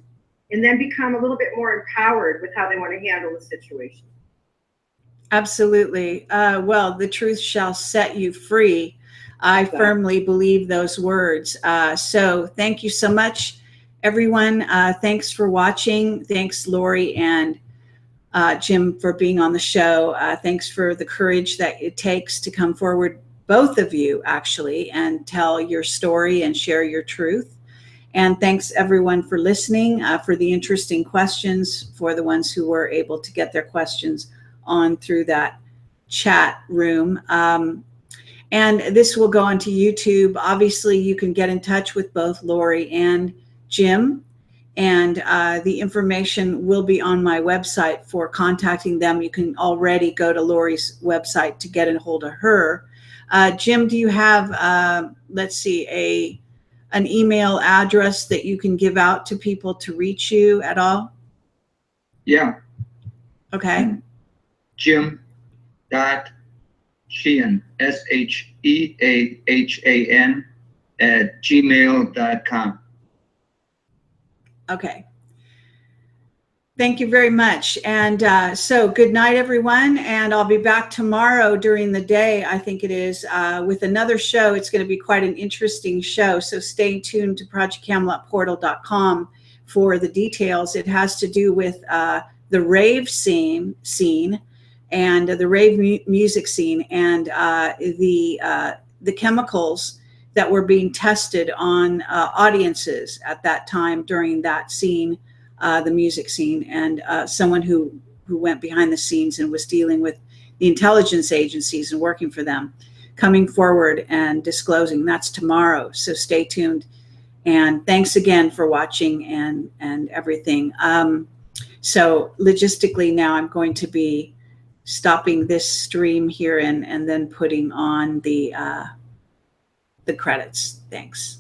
and then become a little bit more empowered with how they want to handle the situation. Absolutely. Well, the truth shall set you free. I firmly believe those words. So thank you so much, everyone. Thanks for watching. Thanks, Laurie and Jim, for being on the show. Thanks for the courage that it takes to come forward, both of you, actually, and tell your story and share your truth. And thanks, everyone, for listening, for the interesting questions, for the ones who were able to get their questions on through that chat room. And this will go onto YouTube. Obviously, you can get in touch with both Laurie and Jim, and the information will be on my website for contacting them. You can already go to Laurie's website to get a hold of her. Jim, do you have, let's see, an email address that you can give out to people to reach you at all? Yeah. Okay. Jim.Sheahan, SHEAHAN @gmail.com. Okay. Thank you very much. And so good night, everyone. And I'll be back tomorrow during the day, I think it is, with another show. It's going to be quite an interesting show. So stay tuned to ProjectCamelotPortal.com for the details. It has to do with the rave scene and the rave music scene, and the chemicals that were being tested on audiences at that time during that scene, the music scene, and someone who went behind the scenes and was dealing with the intelligence agencies and working for them, coming forward and disclosing. That's tomorrow, so stay tuned. And thanks again for watching and everything. So logistically now I'm going to be stopping this stream here and then putting on the credits. Thanks.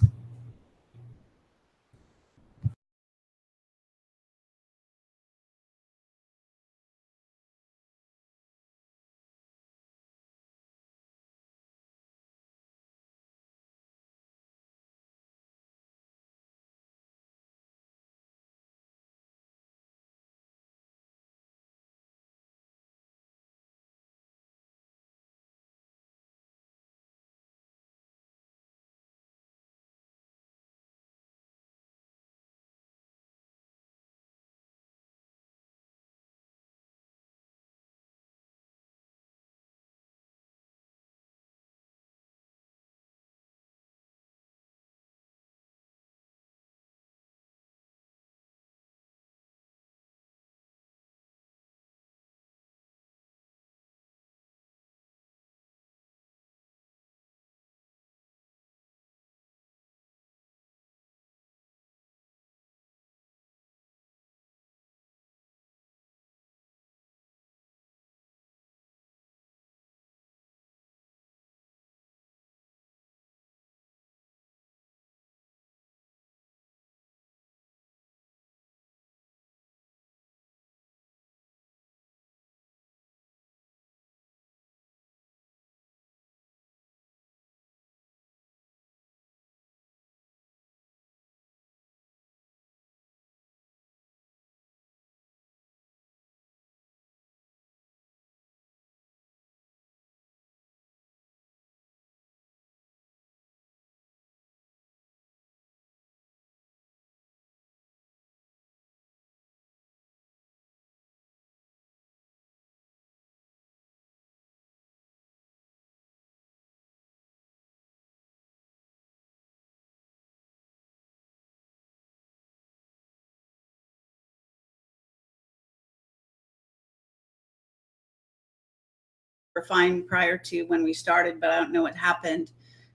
were fine prior to when we started, but I don't know what happened.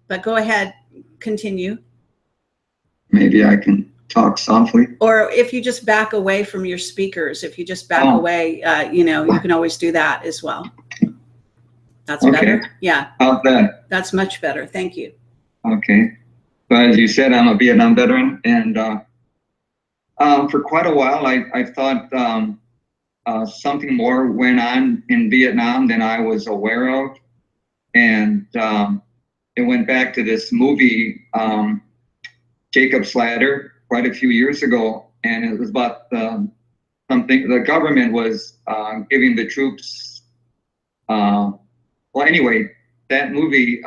But go ahead, continue. Maybe I can talk softly. Or if you just back away from your speakers, if you just back away, you know, you can always do that as well. That's better. Yeah. How's that? That's much better. Thank you. Okay. Well, as you said, I'm a Vietnam veteran, and for quite a while, I thought something more went on in Vietnam than I was aware of, and it went back to this movie, Jacob's Ladder, quite a few years ago, and it was about something the government was giving the troops. Well, anyway, that movie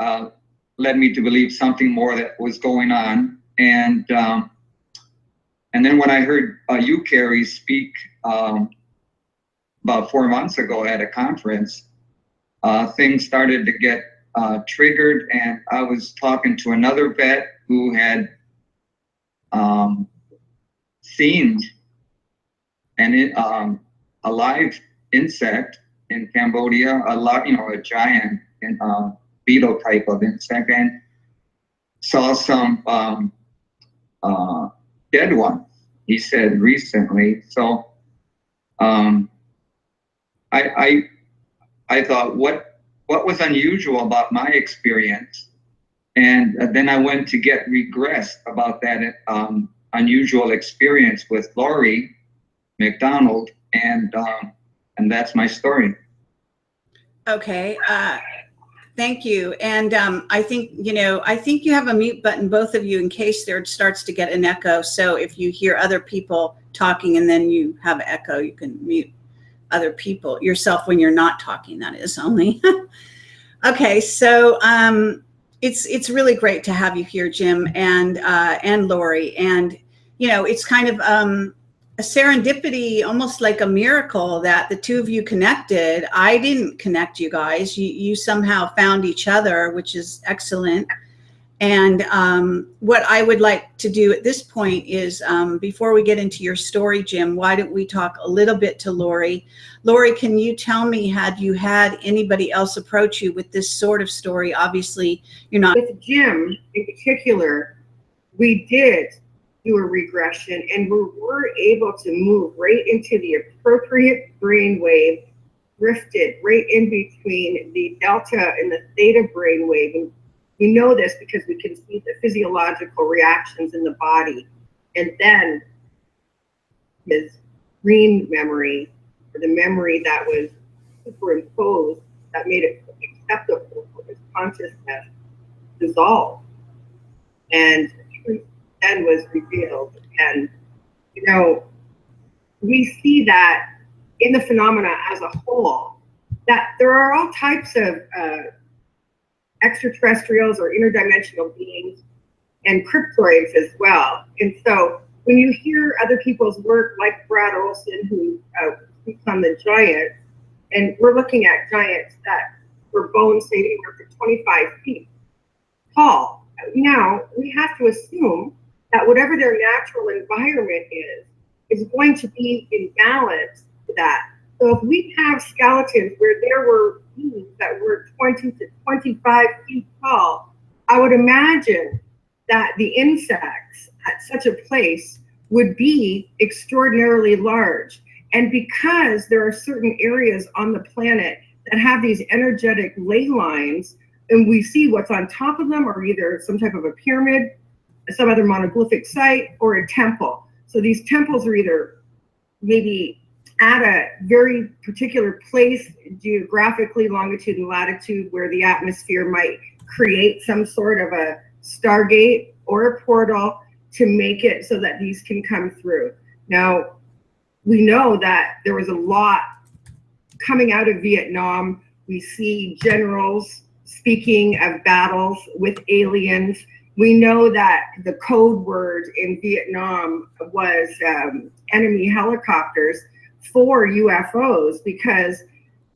led me to believe something more that was going on, and then when I heard you, Carrie, speak about 4 months ago at a conference, things started to get triggered, and I was talking to another vet who had seen a live insect in Cambodia, a giant beetle type of insect, and saw some dead ones, he said recently. So I thought, what was unusual about my experience? And then I went to get regressed about that unusual experience with Laurie Mcdonald, and that's my story. Okay. Thank you. And I think you have a mute button, both of you, in case there starts to get an echo. So if you hear other people talking and then you have echo, you can mute other people, yourself, when you're not talking, that is only. Okay. So it's really great to have you here, Jim, and Laurie. And, you know, it's kind of a serendipity, almost like a miracle, that the two of you connected. I didn't connect you guys. You somehow found each other, which is excellent. And what I would like to do at this point is, before we get into your story, Jim, why don't we talk a little bit to Laurie? Laurie, can you tell me, had you had anybody else approach you with this sort of story? Obviously, you're not. With Jim in particular, we did do a regression, and we were able to move right into the appropriate brainwave, drifted right in between the delta and the theta brainwave. And we know this because we can see the physiological reactions in the body. And then his green memory, or the memory that was superimposed, that made it acceptable for his consciousness, dissolved. And truth then was revealed. And, you know, we see that in the phenomena as a whole, that there are all types of extraterrestrials or interdimensional beings and cryptoids as well. And so when you hear other people's work, like Brad Olson, who speaks on the giants, and we're looking at giants that were bones, say, anywhere from 25 feet tall. Now, we have to assume that whatever their natural environment is going to be in balance to that. So if we have skeletons where there were beings that were 20 to 25 feet tall, I would imagine that the insects at such a place would be extraordinarily large. And because there are certain areas on the planet that have these energetic ley lines, and we see what's on top of them are either some type of a pyramid, some other monoglyphic site, or a temple. So these temples are either maybe at a very particular place geographically, longitude and latitude, where the atmosphere might create some sort of a stargate or a portal to make it so that these can come through. Now, we know that there was a lot coming out of Vietnam. We see generals speaking of battles with aliens. We know that the code word in Vietnam was enemy helicopters for UFOs, because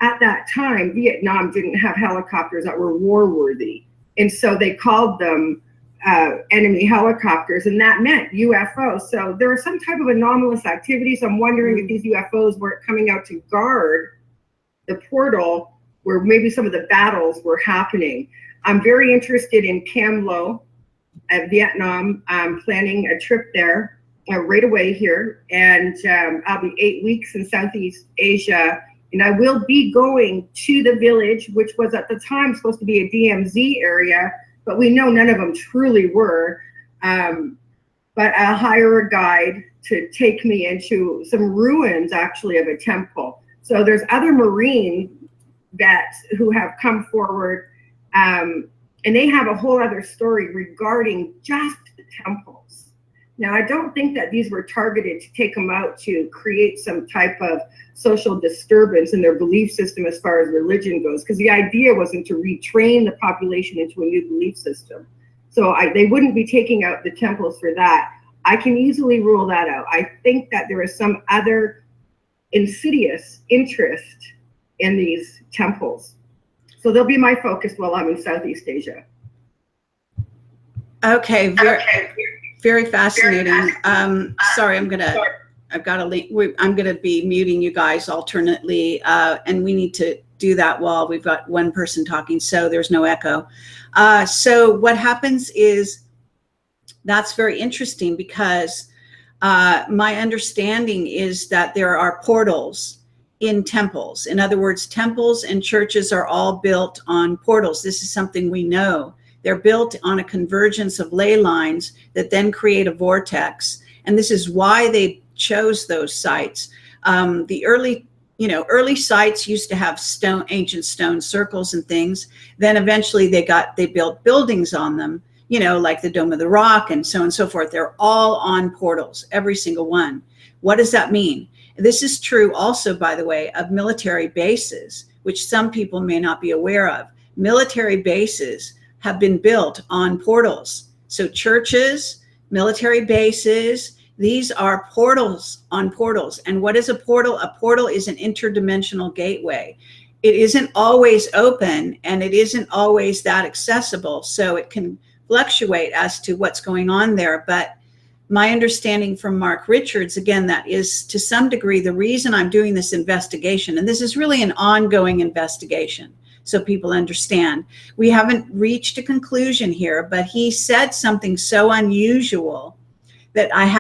at that time, Vietnam didn't have helicopters that were war-worthy. And so they called them enemy helicopters, and that meant UFO. So there was some type of anomalous activity. So I'm wondering if these UFOs weren't coming out to guard the portal where maybe some of the battles were happening. I'm very interested in Cam Lo at Vietnam. I'm planning a trip there right away here, and I'll be 8 weeks in Southeast Asia, and I will be going to the village, which was at the time supposed to be a DMZ area, but we know none of them truly were. But I'll hire a guide to take me into some ruins, actually, of a temple. So there's other Marines who have come forward, and they have a whole other story regarding just the temples. Now, I don't think that these were targeted to take them out to create some type of social disturbance in their belief system as far as religion goes, because the idea wasn't to retrain the population into a new belief system. So they wouldn't be taking out the temples for that. I can easily rule that out. I think that there is some other insidious interest in these temples. So they'll be my focus while I'm in Southeast Asia. Okay, very fascinating. Sorry, I've got a link. I'm gonna be muting you guys alternately, and we need to do that while we've got one person talking, so there's no echo. So what happens is, that's very interesting, because my understanding is that there are portals in temples. In other words, temples and churches are all built on portals. This is something we know. They're built on a convergence of ley lines that then create a vortex. And this is why they chose those sites. The early sites used to have ancient stone circles and things. Then eventually they built buildings on them, like the Dome of the Rock and so on and so forth. They're all on portals, every single one. What does that mean? This is true also, by the way, of military bases, which some people may not be aware of. Military bases have been built on portals. So churches, military bases, these are portals on portals. And what is a portal? A portal is an interdimensional gateway. It isn't always open, and it isn't always that accessible. So it can fluctuate as to what's going on there. But my understanding from Mark Richards, again, that is to some degree the reason I'm doing this investigation. And this is really an ongoing investigation, so people understand. We haven't reached a conclusion here, but he said something so unusual that I have.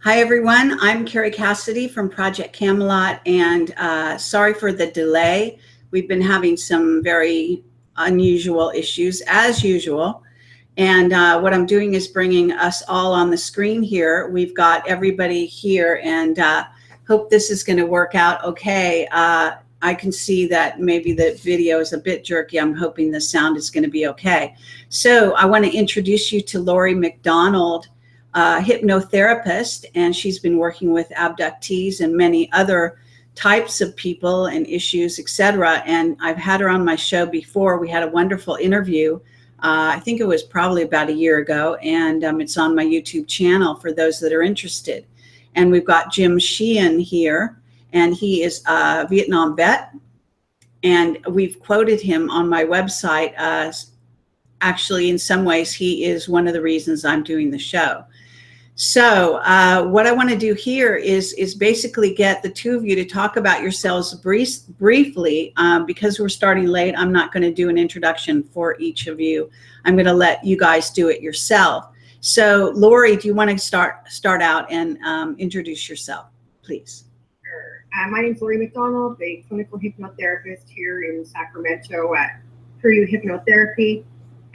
Hi, everyone. I'm Carrie Cassidy from Project Camelot, and sorry for the delay. We've been having some very unusual issues, as usual. And what I'm doing is bringing us all on the screen here. We've got everybody here, and hope this is going to work out okay. I can see that maybe the video is a bit jerky. I'm hoping the sound is going to be okay. So I want to introduce you to Laurie Mcdonald, hypnotherapist, and she's been working with abductees and many other types of people and issues, etc. And I've had her on my show before. We had a wonderful interview. I think it was probably about a year ago, and it's on my YouTube channel for those that are interested. And we've got Jim Sheahan here, and he is a Vietnam vet, and we've quoted him on my website. Actually, in some ways, he is one of the reasons I'm doing the show. So what I want to do here is basically get the two of you to talk about yourselves briefly. Because we're starting late, I'm not going to do an introduction for each of you. I'm going to let you guys do it yourself. So Laurie, do you want to start out and introduce yourself, please? Sure. My name is Laurie Mcdonald, a clinical hypnotherapist here in Sacramento at PRU Hypnotherapy.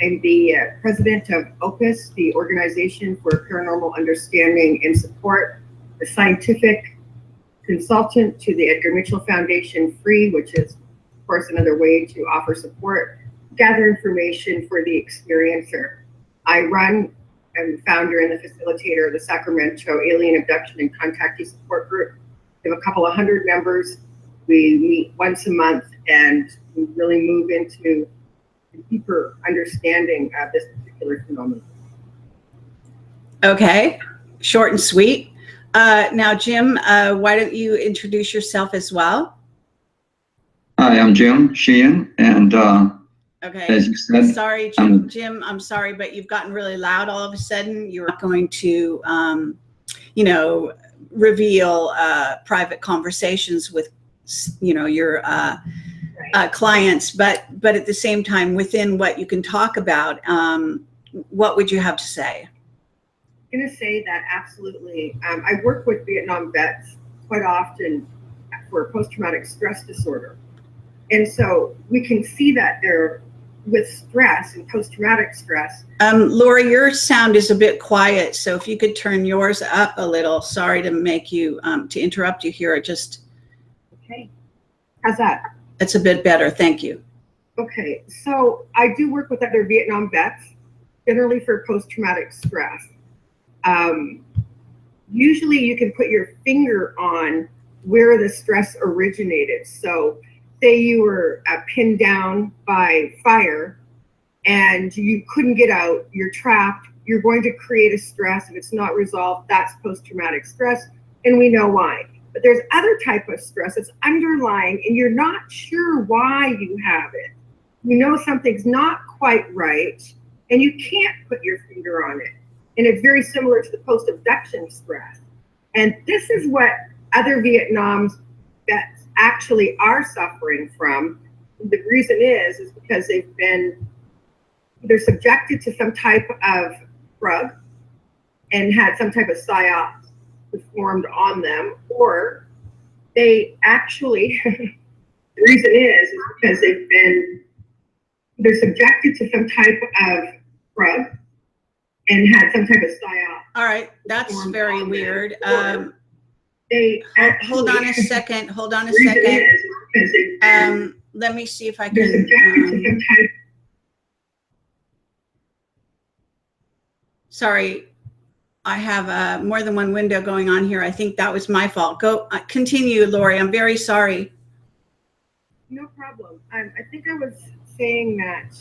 I'm the president of OPUS, the Organization for Paranormal Understanding and Support, the scientific consultant to the Edgar Mitchell Foundation Free, which is, of course, another way to offer support, gather information for the experiencer. I run and founder and the facilitator of the Sacramento Alien Abduction and Contactee Support Group. We have a couple of hundred members. We meet once a month, and we really move into a deeper understanding of this particular phenomenon. Okay, short and sweet. Now, Jim, why don't you introduce yourself as well? Hi, I'm Jim Sheahan, and Okay. as you said, Sorry, Jim, I'm sorry, but you've gotten really loud all of a sudden. You're not going to, you know, reveal private conversations with, you know, your clients, but at the same time, within what you can talk about, what would you have to say? I'm going to say that absolutely. I work with Vietnam vets quite often for post-traumatic stress disorder. And so we can see that they're with stress and post-traumatic stress. Laurie, your sound is a bit quiet, so if you could turn yours up a little. Sorry to make you, to interrupt you here. Okay. How's that? It's a bit better. Thank you. Okay. So I do work with other Vietnam vets, generally for post-traumatic stress. Usually you can put your finger on where the stress originated. So say you were pinned down by fire and you couldn't get out, you're trapped, you're going to create a stress. If it's not resolved, that's post-traumatic stress, and we know why. But there's other type of stress that's underlying and you're not sure why you have it. You know something's not quite right and you can't put your finger on it. And it's very similar to the post-abduction stress. And this is what other Vietnam vets actually are suffering from. The reason is because they're subjected to some type of drug and had some type of psyop performed on them, or they actually, the reason is because they're subjected to some type of drug and had some type of psyop. All right, that's very weird. They actually, hold on a second. Hold on a second. Let me see if I can. Sorry, I have more than one window going on here. I think that was my fault. Go continue, Laurie. I'm very sorry. No problem. I think I was saying that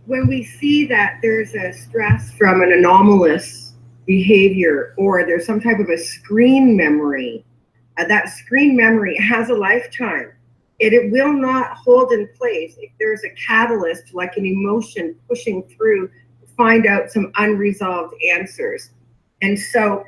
when we see that there's a stress from an anomalous behavior, or there's some type of a screen memory, that screen memory has a lifetime. It will not hold in place if there's a catalyst, like an emotion pushing through to find out some unresolved answers. And so